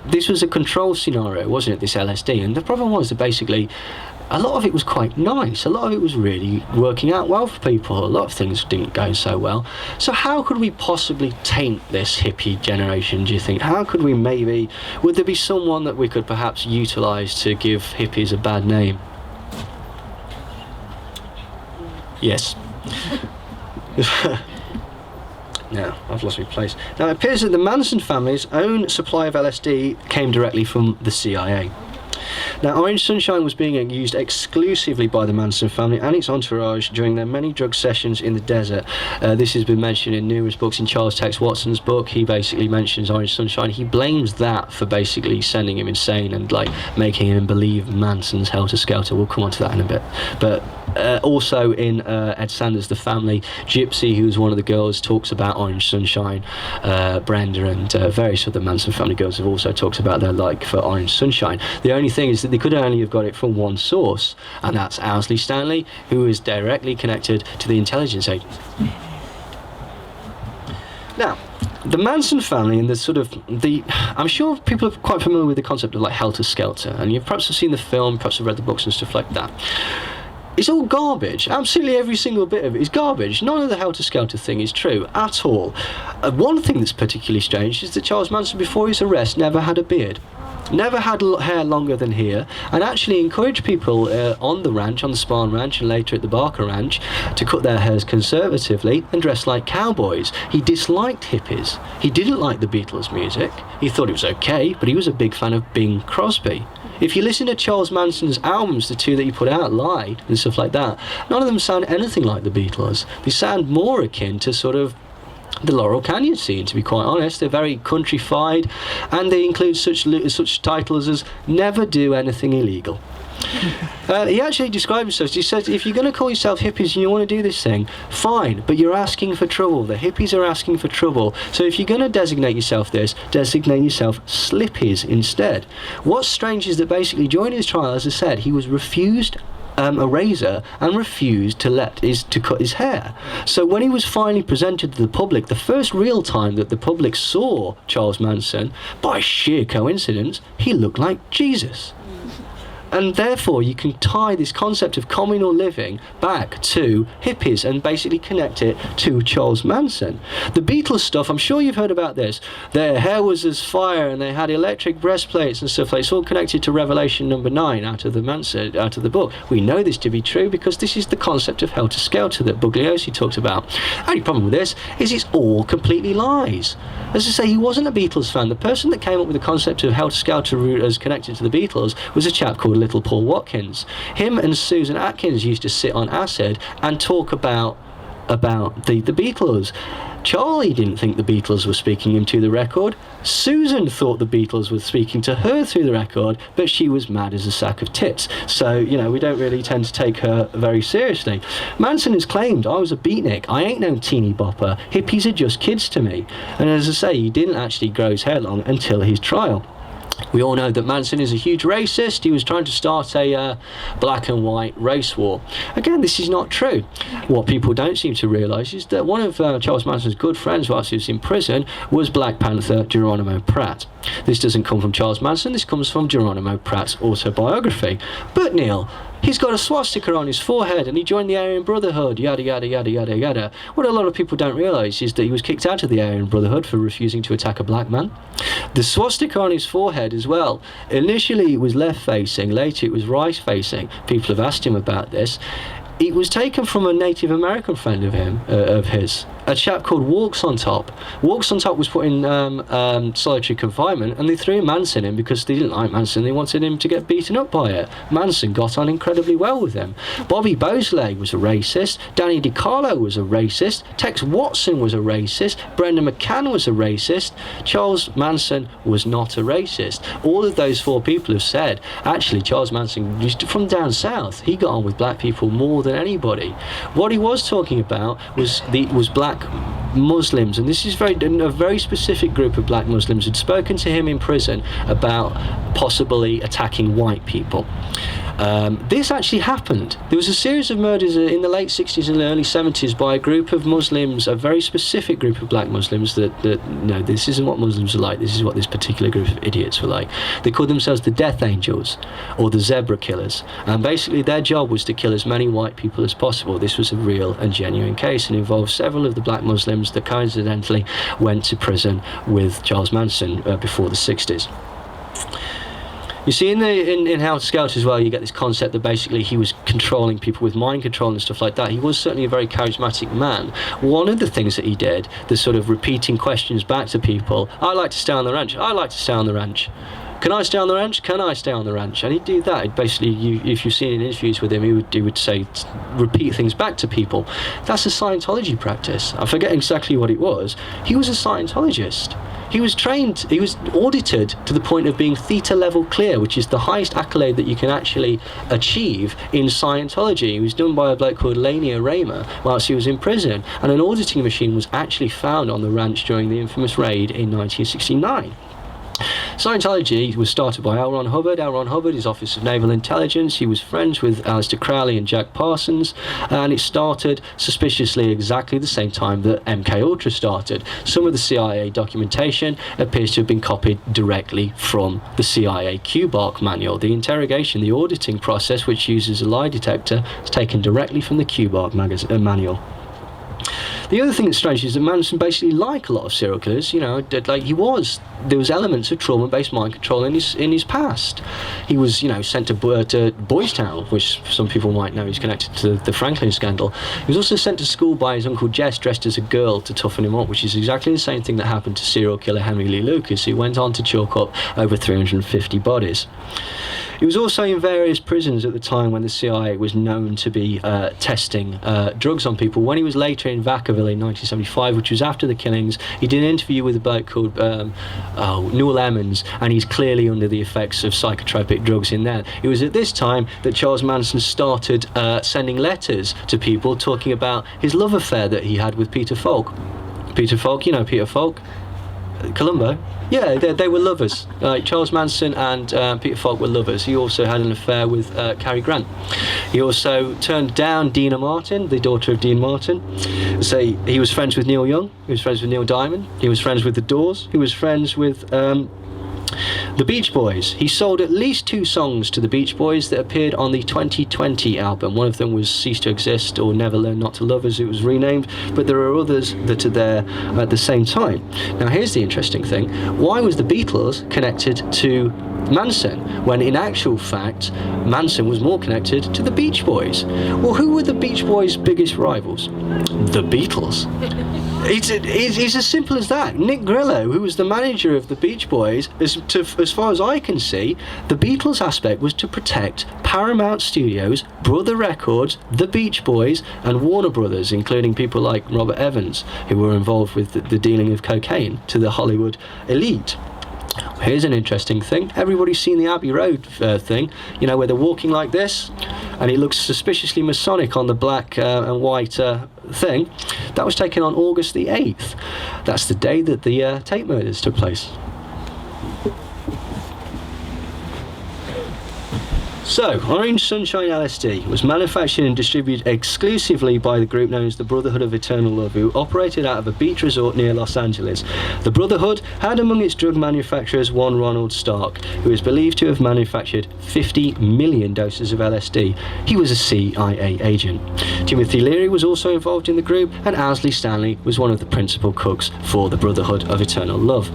this was a control scenario, wasn't it, this LSD? And the problem was that basically a lot of it was quite nice. A lot of it was really working out well for people. A lot of things didn't go so well. So how could we possibly taint this hippie generation, do you think? How could we would there be someone that we could perhaps utilise to give hippies a bad name? Yes. Now, I've lost my place. Now, it appears that the Manson family's own supply of LSD came directly from the CIA. Now, Orange Sunshine was being used exclusively by the Manson family and its entourage during their many drug sessions in the desert. This has been mentioned in numerous books. In Charles Tex Watson's book, he basically mentions Orange Sunshine. He blames that for basically sending him insane and making him believe Manson's helter-skelter. We'll come on to that in a bit. But Also in Ed Sanders' The Family, Gypsy, who's one of the girls, talks about Orange Sunshine. Brenda and various other Manson family girls have also talked about their like for Orange Sunshine. The only thing is that they could only have got it from one source, and that's Owsley Stanley, who is directly connected to the intelligence agency. Now, the Manson family and I'm sure people are quite familiar with the concept of like helter skelter, and you've perhaps seen the film, perhaps have read the books and stuff like that. It's all garbage. Absolutely every single bit of it is garbage. None of the helter-skelter thing is true at all. One thing that's particularly strange is that Charles Manson, before his arrest, never had a beard. Never had hair longer than here, and actually encouraged people on the ranch, on the Spahn Ranch, and later at the Barker Ranch, to cut their hairs conservatively and dress like cowboys. He disliked hippies. He didn't like the Beatles' music. He thought it was okay, but he was a big fan of Bing Crosby. If you listen to Charles Manson's albums, the two that he put out, Lied and stuff like that, none of them sound anything like the Beatles. They sound more akin to sort of the Laurel Canyon scene, to be quite honest. They're very countrified, and they include such titles as Never Do Anything Illegal. He actually described himself. He says, if you're going to call yourself hippies and you want to do this thing, fine, but you're asking for trouble. The hippies are asking for trouble. So if you're going to designate yourself this, designate yourself slippies instead. What's strange is that basically during his trial, as I said, he was refused a razor and refused to cut his hair. So when he was finally presented to the public, the first real time that the public saw Charles Manson, by sheer coincidence, he looked like Jesus. And therefore you can tie this concept of communal living back to hippies and basically connect it to Charles Manson. The Beatles stuff, I'm sure you've heard about this. Their hair was as fire and they had electric breastplates and stuff like that. It's all connected to Revelation number 9 out of the book. We know this to be true because this is the concept of helter skelter that Bugliosi talked about. Only problem with this is it's all completely lies. As I say, he wasn't a Beatles fan. The person that came up with the concept of helter skelter as connected to the Beatles was a chap called Little Paul Watkins. Him and Susan Atkins used to sit on acid and talk about the Beatles. Charlie didn't think the Beatles were speaking him to the record. Susan thought the Beatles were speaking to her through the record, but she was mad as a sack of tits. So, we don't really tend to take her very seriously. Manson has claimed, I was a beatnik. I ain't no teeny bopper. Hippies are just kids to me. And as I say, he didn't actually grow his hair long until his trial. We all know that Manson is a huge racist. He was trying to start a black and white race war. Again, this is not true. What people don't seem to realise is that one of Charles Manson's good friends whilst he was in prison was Black Panther Geronimo Pratt. This doesn't come from Charles Manson, this comes from Geronimo Pratt's autobiography. But Neil, he's got a swastika on his forehead and he joined the Aryan Brotherhood, yada yada yada yada yada. What a lot of people don't realise is that he was kicked out of the Aryan Brotherhood for refusing to attack a black man. The swastika on his forehead as well, initially it was left facing, later it was right facing. People have asked him about this. It was taken from a Native American friend of his, a chap called Walks on Top. Walks on Top was put in solitary confinement, and they threw Manson in because they didn't like Manson. They wanted him to get beaten up by it. Manson got on incredibly well with him. Bobby Bosley was a racist. Danny DiCarlo was a racist. Tex Watson was a racist. Brendan McCann was a racist. Charles Manson was not a racist. All of those four people have said, actually, Charles Manson, from down south, he got on with black people more than anybody. What he was talking about was black Muslims, and this is a very specific group of black Muslims had spoken to him in prison about possibly attacking white people. This actually happened. There was a series of murders in the late 60s and early 70s by a group of Muslims, a very specific group of black Muslims that this isn't what Muslims are like, this is what this particular group of idiots were like. They called themselves the Death Angels or the Zebra Killers, and basically their job was to kill as many white people as possible. This was a real and genuine case and involved several of the black Muslims that coincidentally went to prison with Charles Manson before the 60s. You see, in Helter Skelter as well, you get this concept that basically he was controlling people with mind control and stuff like that. He was certainly a very charismatic man. One of the things that he did, the sort of repeating questions back to people, I like to stay on the ranch, I like to stay on the ranch. Can I stay on the ranch? Can I stay on the ranch? And he'd do that. He'd basically, if you've seen in interviews with him, he would say, repeat things back to people. That's a Scientology practice. I forget exactly what it was. He was a Scientologist. He was trained, he was audited to the point of being theta level clear, which is the highest accolade that you can actually achieve in Scientology. It was done by a bloke called Lanier Raymer whilst he was in prison, and an auditing machine was actually found on the ranch during the infamous raid in 1969. Scientology was started by L. Ron Hubbard. L. Ron Hubbard is Office of Naval Intelligence. He was friends with Aleister Crowley and Jack Parsons, and it started suspiciously exactly the same time that MK Ultra started. Some of the CIA documentation appears to have been copied directly from the CIA QBARC manual. The interrogation, the auditing process, which uses a lie detector, is taken directly from the QBARC manual. The other thing that's strange is that Manson basically, like a lot of serial killers, there was elements of trauma-based mind control in his past. He was, sent to Boys Town, which some people might know is connected to the Franklin scandal. He was also sent to school by his Uncle Jess, dressed as a girl, to toughen him up, which is exactly the same thing that happened to serial killer Henry Lee Lucas, who went on to chalk up over 350 bodies. He was also in various prisons at the time when the CIA was known to be testing drugs on people. When he was later in Vacaville in 1975, which was after the killings, he did an interview with a bloke called Newell Emmons, and he's clearly under the effects of psychotropic drugs in there. It was at this time that Charles Manson started sending letters to people talking about his love affair that he had with Peter Falk. Peter Falk, Peter Falk? Columbo? Yeah, they were lovers. Charles Manson and Peter Falk were lovers. He also had an affair with Cary Grant. He also turned down Dina Martin, the daughter of Dean Martin. So he was friends with Neil Young. He was friends with Neil Diamond. He was friends with The Doors. He was friends with the Beach Boys. He sold at least 2 songs to the Beach Boys that appeared on the 2020 album. One of them was Cease to Exist, or Never Learn Not to Love as it was renamed, but there are others that are there at the same time. Now here's the interesting thing. Why was the Beatles connected to Manson, when in actual fact Manson was more connected to the Beach Boys? Well, who were the Beach Boys' biggest rivals? The Beatles. It's as simple as that. Nick Grillo, who was the manager of the Beach Boys, as far as I can see, the Beatles aspect was to protect Paramount Studios, Brother Records, the Beach Boys, and Warner Brothers, including people like Robert Evans, who were involved with the dealing of cocaine to the Hollywood elite. Here's an interesting thing. Everybody's seen the Abbey Road thing, where they're walking like this, and it looks suspiciously Masonic on the black and white thing. That was taken on August the 8th. That's the day that the Tate murders took place. So, Orange Sunshine LSD was manufactured and distributed exclusively by the group known as the Brotherhood of Eternal Love, who operated out of a beach resort near Los Angeles. The Brotherhood had among its drug manufacturers one Ronald Stark, who is believed to have manufactured 50 million doses of LSD. He was a CIA agent. Timothy Leary was also involved in the group, and Owsley Stanley was one of the principal cooks for the Brotherhood of Eternal Love.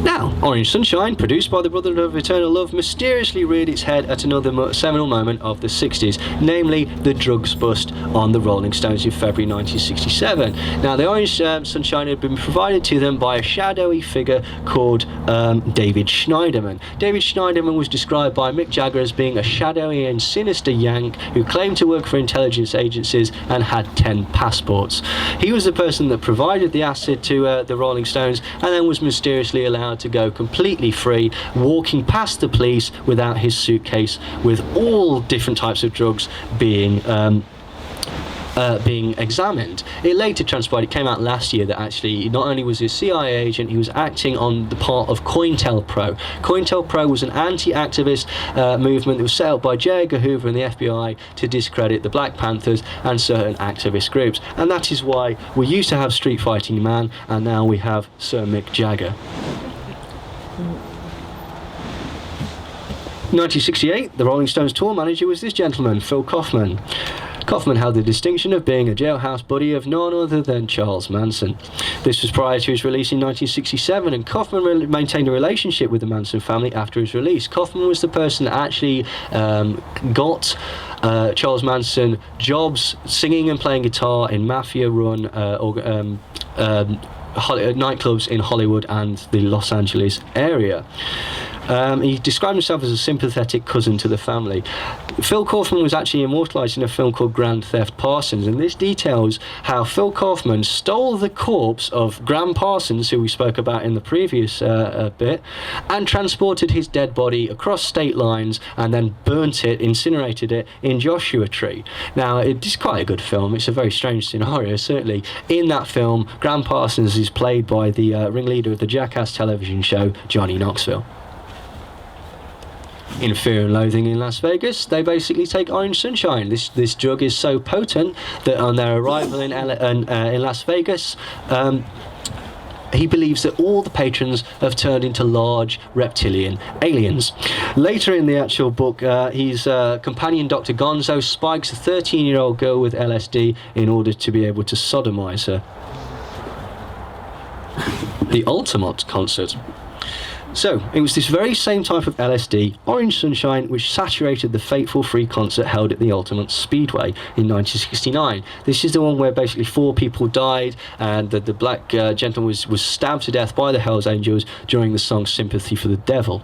Now, Orange Sunshine, produced by the Brotherhood of Eternal Love, mysteriously reared its head at another seminal moment of the 60s, namely the drugs bust on the Rolling Stones in February 1967. Now, the Orange Sunshine had been provided to them by a shadowy figure called David Schneiderman. David Schneiderman was described by Mick Jagger as being a shadowy and sinister Yank who claimed to work for intelligence agencies and had 10 passports. He was the person that provided the acid to the Rolling Stones and then was mysteriously allowed to go completely free, walking past the police without his suitcase, with all different types of drugs being examined. It later transpired, it came out last year, that actually not only was he a CIA agent, he was acting on the part of COINTELPRO. COINTELPRO was an anti-activist movement that was set up by J. Edgar Hoover and the FBI to discredit the Black Panthers and certain activist groups. And that is why we used to have Street Fighting Man, and now we have Sir Mick Jagger. 1968, the Rolling Stones tour manager was this gentleman, Phil Kaufman. Kaufman held the distinction of being a jailhouse buddy of none other than Charles Manson. This was prior to his release in 1967, and Kaufman maintained a relationship with the Manson family after his release. Kaufman was the person that actually got Charles Manson jobs singing and playing guitar in Mafia Run nightclubs in Hollywood and the Los Angeles area. He described himself as a sympathetic cousin to the family. Phil Kaufman was actually immortalised in a film called Grand Theft Parsons, and this details how Phil Kaufman stole the corpse of Graham Parsons, who we spoke about in the previous bit, and transported his dead body across state lines and then burnt it, incinerated it in Joshua Tree. Now, it's quite a good film. It's a very strange scenario, certainly. In that film, Graham Parsons is played by the ringleader of the Jackass television show, Johnny Knoxville. In Fear and Loathing in Las Vegas, they basically take orange sunshine. This drug is so potent that on their arrival in Las Vegas, he believes that all the patrons have turned into large reptilian aliens. Later in the actual book, his companion Dr. Gonzo spikes a 13-year-old girl with LSD in order to be able to sodomize her. The Ultimate concert. So, it was this very same type of LSD, Orange Sunshine, which saturated the fateful free concert held at the Ultimate Speedway in 1969. This is the one where basically 4 people died, and the black gentleman was stabbed to death by the Hells Angels during the song Sympathy for the Devil.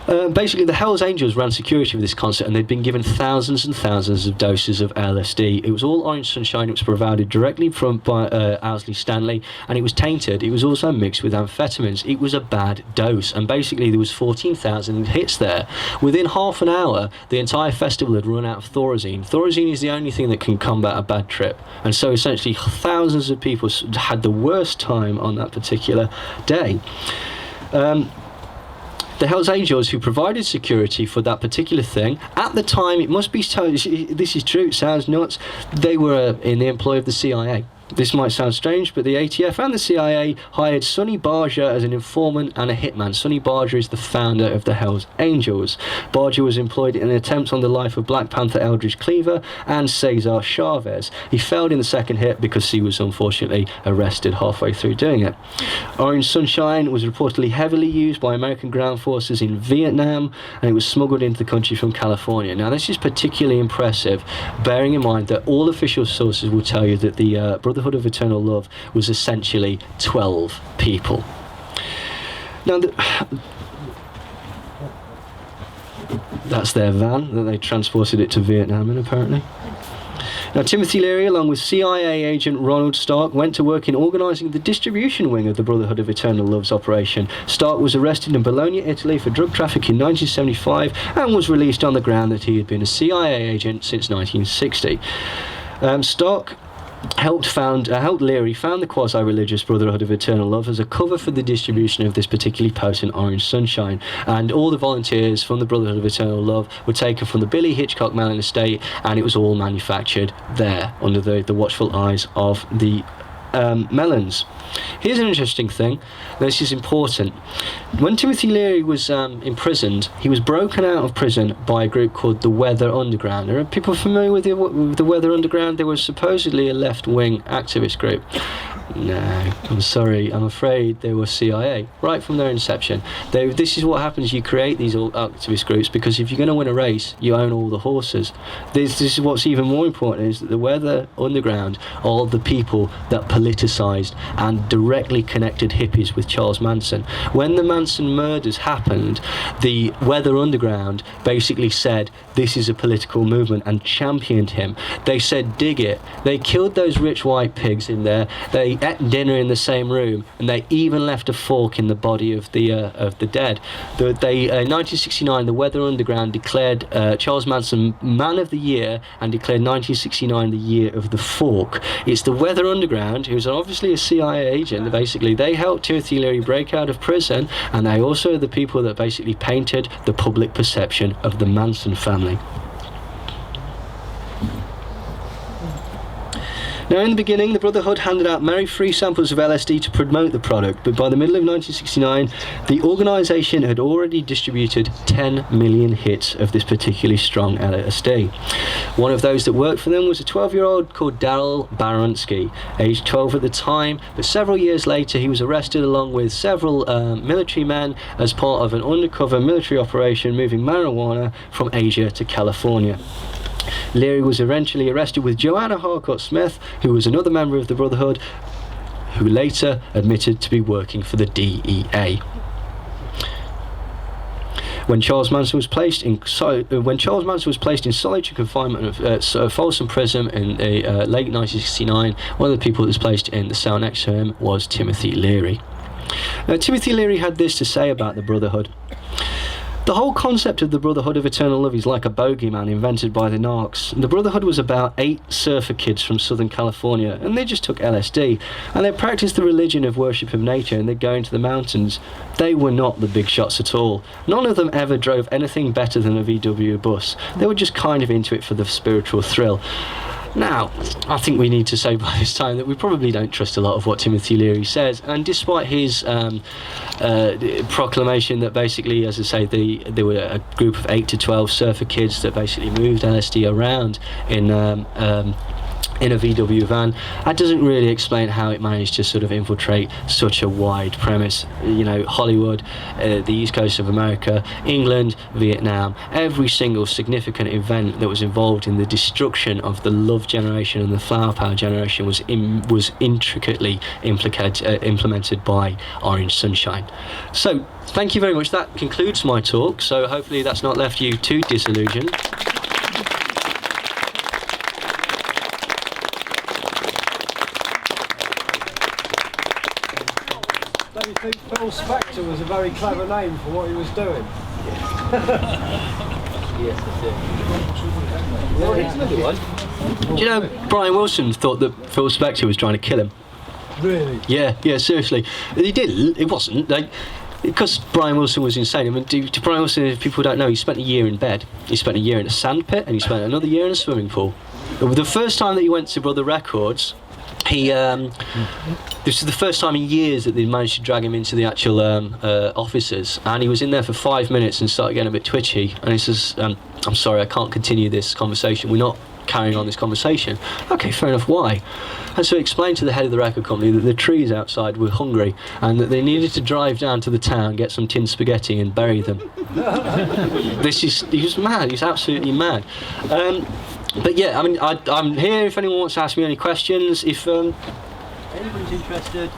Basically, the Hells Angels ran security for this concert, and they'd been given thousands and thousands of doses of LSD. It was all Orange Sunshine. It was provided directly by Owsley Stanley, and it was tainted. It was also mixed with amphetamines. It was a bad dose, and basically there was 14,000 hits there. Within half an hour, the entire festival had run out of Thorazine. Thorazine is the only thing that can combat a bad trip, and so essentially thousands of people had the worst time on that particular day. The Hells Angels, who provided security for that particular thing, at the time, it must be told, this is true, it sounds nuts, they were in the employ of the CIA. This might sound strange, but the ATF and the CIA hired Sonny Barger as an informant and a hitman. Sonny Barger is the founder of the Hells Angels. Barger was employed in an attempt on the life of Black Panther Eldridge Cleaver and Cesar Chavez. He failed in the second hit because he was unfortunately arrested halfway through doing it. Orange Sunshine was reportedly heavily used by American ground forces in Vietnam, and it was smuggled into the country from California. Now, this is particularly impressive, bearing in mind that all official sources will tell you that the Brotherhood of Eternal Love was essentially 12 people. Now, that's their van that they transported it to Vietnam in, apparently. Now, Timothy Leary, along with CIA agent Ronald Stark, went to work in organising the distribution wing of the Brotherhood of Eternal Love's operation. Stark was arrested in Bologna, Italy for drug trafficking in 1975 and was released on the ground that he had been a CIA agent since 1960. Stark helped Leary found the quasi-religious Brotherhood of Eternal Love as a cover for the distribution of this particularly potent Orange Sunshine, and all the volunteers from the Brotherhood of Eternal Love were taken from the Billy Hitchcock Mellon estate, and it was all manufactured there under the watchful eyes of the Mellons. Here's an interesting thing. This is important. When Timothy Leary was imprisoned, he was broken out of prison by a group called the Weather Underground. Are people familiar with the Weather Underground? They were supposedly a left-wing activist group. No, I'm sorry, I'm afraid they were CIA, right from their inception. This is what happens, you create these activist groups, because if you're going to win a race, you own all the horses. This is what's even more important, is that the Weather Underground are the people that politicised and directly connected hippies with Charles Manson. When the Manson murders happened, the Weather Underground basically said, this is a political movement, and championed him. They said, dig it. They killed those rich white pigs in there. They ate dinner in the same room, and they even left a fork in the body of the dead. In 1969, the Weather Underground declared Charles Manson Man of the Year, and declared 1969 the year of the fork. It's the Weather Underground, who's obviously a CIA agent. Basically, they helped Timothy Leary break out of prison, and they also are the people that basically painted the public perception of the Manson family. Now, in the beginning, the Brotherhood handed out merry free samples of LSD to promote the product, but by the middle of 1969, the organisation had already distributed 10 million hits of this particularly strong LSD. One of those that worked for them was a 12-year-old called Daryl Baranski, aged 12 at the time, but several years later he was arrested along with several military men as part of an undercover military operation moving marijuana from Asia to California. Leary was eventually arrested with Joanna Harcourt Smith, who was another member of the Brotherhood, who later admitted to be working for the DEA. When Charles Manson was placed in solitary confinement at Folsom Prison in late 1969, one of the people that was placed in the cell next to him was Timothy Leary. Now, Timothy Leary had this to say about the Brotherhood. The whole concept of the Brotherhood of Eternal Love is like a bogeyman invented by the narcs. The Brotherhood was about 8 surfer kids from Southern California, and they just took LSD, and they practiced the religion of worship of nature, and they'd go into the mountains. They were not the big shots at all. None of them ever drove anything better than a VW bus. They were just kind of into it for the spiritual thrill. Now, I think we need to say by this time that we probably don't trust a lot of what Timothy Leary says, and despite his proclamation that basically, as I say, they were a group of 8 to 12 surfer kids that basically moved LSD around in a VW van, that doesn't really explain how it managed to sort of infiltrate such a wide premise. You know, Hollywood, the East Coast of America, England, Vietnam, every single significant event that was involved in the destruction of the love generation and the flower power generation was intricately implemented by Orange Sunshine. So, thank you very much. That concludes my talk, so hopefully that's not left you too disillusioned. Don't you think Phil Spector was a very clever name for what he was doing? Yes, that's it. Do you know, Brian Wilson thought that Phil Spector was trying to kill him? Really? Yeah, seriously. He didn't, it wasn't. Because Brian Wilson was insane. I mean, to Brian Wilson, if people don't know, he spent a year in bed. He spent a year in a sandpit, and he spent another year in a swimming pool. The first time that he went to Brother Records, this is the first time in years that they managed to drag him into the actual offices, and he was in there for 5 minutes and started getting a bit twitchy, and he says, I'm sorry, I can't continue this conversation, we're not carrying on this conversation. Okay, fair enough, why? And so he explained to the head of the record company that the trees outside were hungry and that they needed to drive down to the town, get some tin spaghetti and bury them. He was mad, he was absolutely mad. But yeah, I mean, I'm here if anyone wants to ask me any questions. If anybody's interested,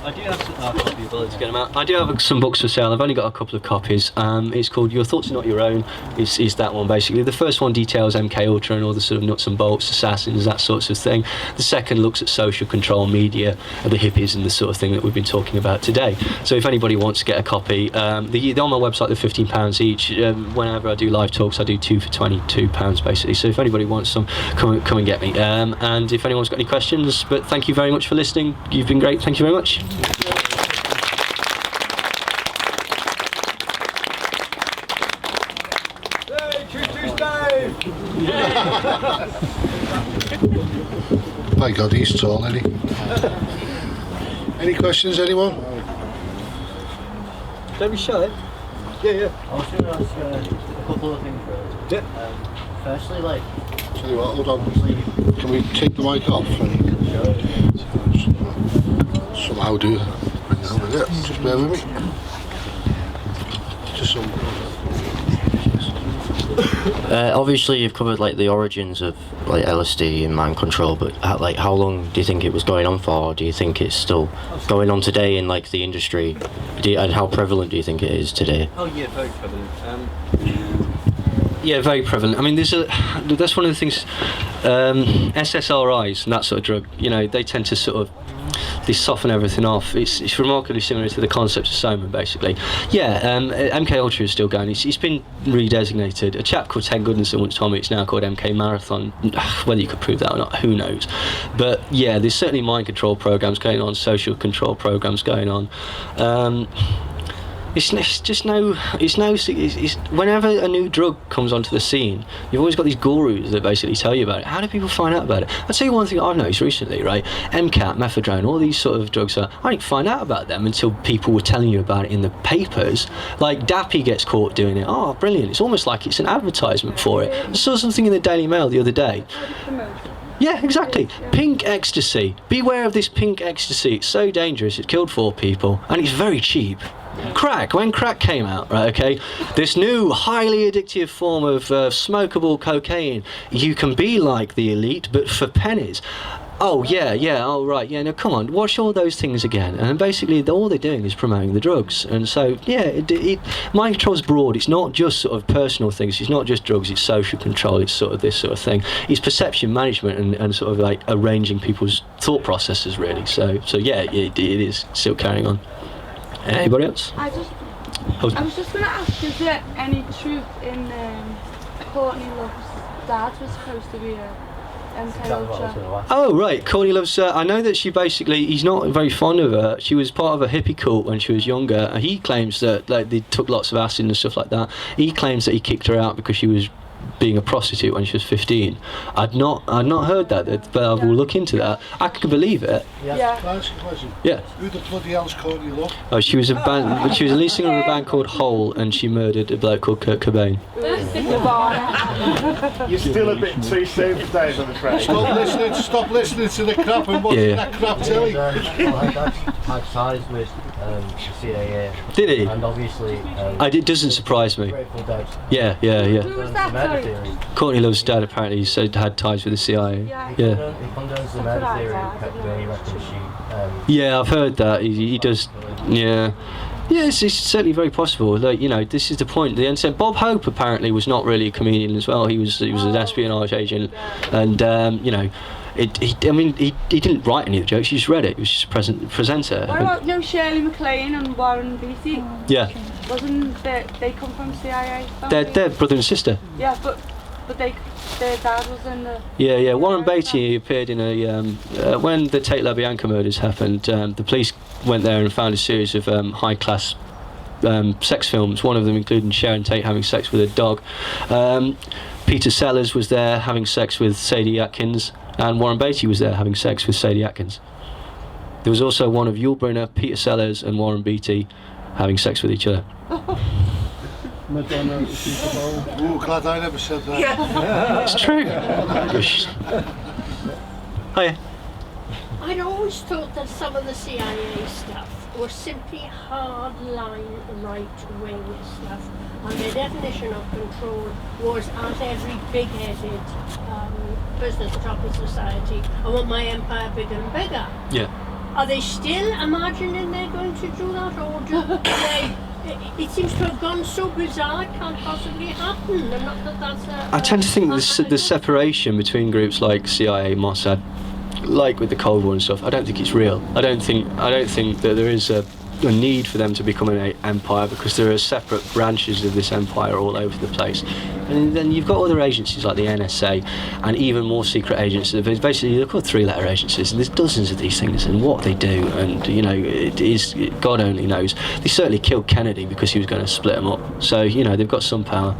I do have some copy of bullets to get them out. I do have some books for sale. I've only got a couple of copies. It's called Your Thoughts Are Not Your Own. Is that one basically? The first one details MK Ultra and all the sort of nuts and bolts, assassins, that sorts of thing. The second looks at social control, media, the hippies, and the sort of thing that we've been talking about today. So if anybody wants to get a copy, they're on my website. They're £15 each. Whenever I do live talks, I do 2 for £22 basically. So if anybody wants some, come and get me. And if anyone's got any questions, but thank you very much for listening. You've been great. Thank you very much. My God, he's tall, isn't he? Any questions, anyone? Don't be shy. Yeah. I was going to ask a couple of things first. Yeah. Firstly, Tell you what, hold on. Can we take the mic off? Somehow do bring it over there. Just bear with me. Just some. obviously you've covered the origins of LSD and mind control, but how long do you think it was going on for? Do you think it's still going on today in the industry? And how prevalent do you think it is today? Oh yeah, very prevalent. Yeah, very prevalent. I mean, that's one of the things. SSRIs and that sort of drug, they tend to they soften everything off. It's remarkably similar to the concept of Soma, basically. Yeah, MK Ultra is still going. It's been redesignated. A chap called Ted Goodness once told me it's now called MK Marathon. Whether you could prove that or not, who knows? But yeah, there's certainly mind control programs going on, social control programs going on. It's whenever a new drug comes onto the scene, you've always got these gurus that basically tell you about it. How do people find out about it? I'll tell you one thing I've noticed recently, right? MCAT, methadone, all these sort of drugs, I didn't find out about them until people were telling you about it in the papers. Dappy gets caught doing it. Oh, brilliant. It's almost like it's an advertisement for it. I saw something in the Daily Mail the other day. Yeah, exactly. Pink ecstasy. Beware of this pink ecstasy. It's so dangerous. It killed 4 people. And it's very cheap. Crack, when crack came out, right, okay, this new highly addictive form of smokable cocaine, you can be like the elite but for pennies. Oh yeah, oh right, yeah. No, come on, watch all those things again. And basically, all they're doing is promoting the drugs. And so, yeah, mind control's broad. It's not just sort of personal things. It's not just drugs. It's social control. It's sort of this sort of thing. It's perception management and sort of like arranging people's thought processes, really. So yeah, it is still carrying on. Anybody else? I was just going to ask, is there any truth in Courtney Love's dad was supposed to be a MK Ultra? Oh right, Courtney Love's. I know that he's not very fond of her. She was part of a hippie cult when she was younger. And he claims that they took lots of acid and stuff like that. He claims that he kicked her out because she was being a prostitute when she was 15. I'd not heard that, but I will look into that. I can believe it. Yeah. Can I ask you a question? Yeah. Who the bloody hell's Courtney Love? Oh, she was a lead singer of a band called Hole, and she murdered a bloke called Kurt Cobain. You're still a bit too soon for days, I'm afraid. Stop listening to the crap and watching that crap telly. Had ties with the CIA. Did he? And obviously, It doesn't surprise me. Grateful Dead. Yeah. Who was that? Murder Sorry. theory. Courtney Love's dad apparently said had ties with the CIA. Yeah. He condones the murder theory. He reckons she. Yeah, I've heard that. He does. Yeah. Yeah, it's certainly very possible. Like, this is the point. The end. Bob Hope apparently was not really a comedian as well. He was an espionage agent, and he didn't write any of the jokes. He just read it. He was just a presenter. What about Shirley MacLaine and Warren Beatty? Yeah, Wasn't they come from CIA? Family? they're brother and sister. Yeah, but their dad was in the. Yeah. Warren Beatty appeared in a when the Tate LaBianca murders happened. The police went there and found a series of high-class sex films. One of them including Sharon Tate having sex with a dog. Peter Sellers was there having sex with Sadie Atkins, and Warren Beatty was there having sex with Sadie Atkins. There was also one of Yul Brynner, Peter Sellers, and Warren Beatty having sex with each other. Madonna at the Super Bowl. Oh, glad I never said that. It's true. Hiya. I'd always thought that some of the CIA stuff was simply hardline right-wing stuff, and their definition of control was as every big-headed person at the top of society, I want my empire bigger and bigger. Yeah. Are they still imagining they're going to do that, or do they? It seems to have gone so bizarre it can't possibly happen. And not that that's I tend to think the separation between groups like CIA, Mossad, like with the Cold War and stuff, I don't think it's real. I don't think that there is a need for them to become an empire, because there are separate branches of this empire all over the place. And then you've got other agencies like the NSA and even more secret agencies. Basically, they're called three-letter agencies, and there's dozens of these things, and what they do, and it is, God only knows. They certainly killed Kennedy because he was going to split them up. So they've got some power.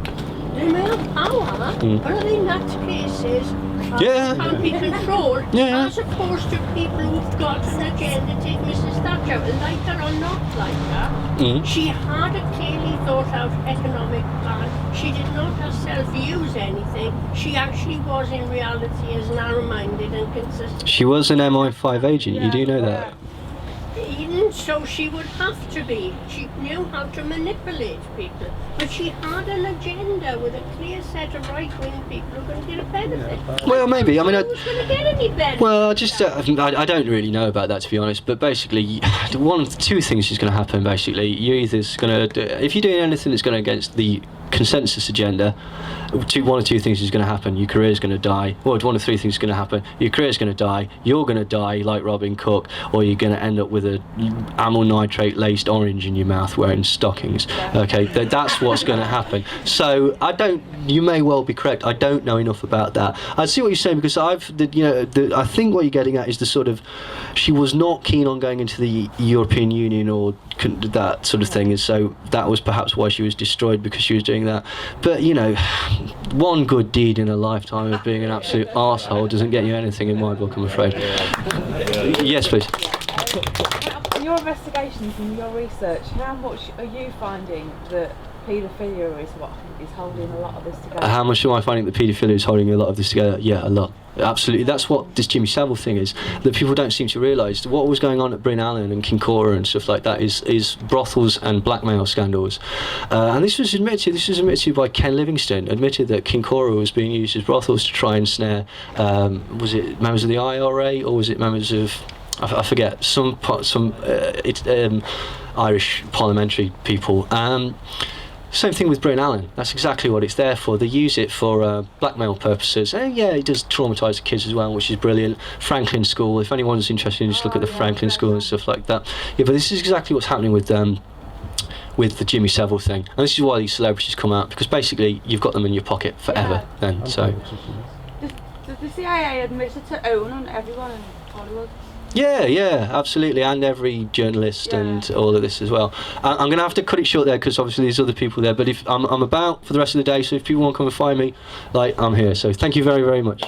They may have power, but are they nutcases? Yeah. Can't be controlled, Yeah. as opposed to people who've got an agenda. Take Mrs. Thatcher, like her or not like her. She had a clearly thought out economic plan. She did not herself use anything. She actually was in reality as narrow-minded and consistent. She was an MI5 agent, you do know that. Even so, she would have to be. She knew how to manipulate people. But she had an agenda with a clear set of right-wing people who are going to get a benefit. Well, maybe. I mean, who's going to get any benefit? well, I don't really know about that, to be honest. But basically, one of the two things is going to happen. Basically, you're either going to, if you're doing anything that's going against the consensus agenda, one or two things is going to happen. Your career is going to die. Or one of three things is going to happen. Your career is going to die. You're going to die like Robin Cook, or you're going to end up with a amyl nitrate laced orange in your mouth wearing stockings. Okay, that's what's going to happen. So you may well be correct. I don't know enough about that. I see what you're saying, because I think what you're getting at is the sort of, she was not keen on going into the European Union or that sort of thing, and so that was perhaps why she was destroyed, because she was doing that. But one good deed in a lifetime of being an absolute arsehole doesn't get you anything in my book, I'm afraid. Yes, please. In your investigations and your research, how much are you finding that paedophilia is what is holding a lot of this together. How much am I finding that paedophilia is holding a lot of this together? Yeah, a lot. Absolutely. That's what this Jimmy Savile thing is, that people don't seem to realise. What was going on at Bryn Allen and Kincora and stuff like that is brothels and blackmail scandals. And this was admitted by Ken Livingstone, admitted that Kincora was being used as brothels to try and snare, was it members of the IRA or was it members of, I forget, some Irish parliamentary people. Same thing with Bryn Allen. That's exactly what it's there for. They use it for blackmail purposes. And yeah, it does traumatise the kids as well, which is brilliant. Franklin School. If anyone's interested, just look at the Franklin School and stuff like that. Yeah, but this is exactly what's happening with the Jimmy Savile thing. And this is why these celebrities come out, because basically you've got them in your pocket forever. Yeah. Then so. Does the CIA admit to own on everyone in Hollywood? Yeah, absolutely, and every journalist and all of this as well. I'm going to have to cut it short there because obviously there's other people there. But if I'm about for the rest of the day, so if people want to come and find me, like, I'm here. So thank you very, very much.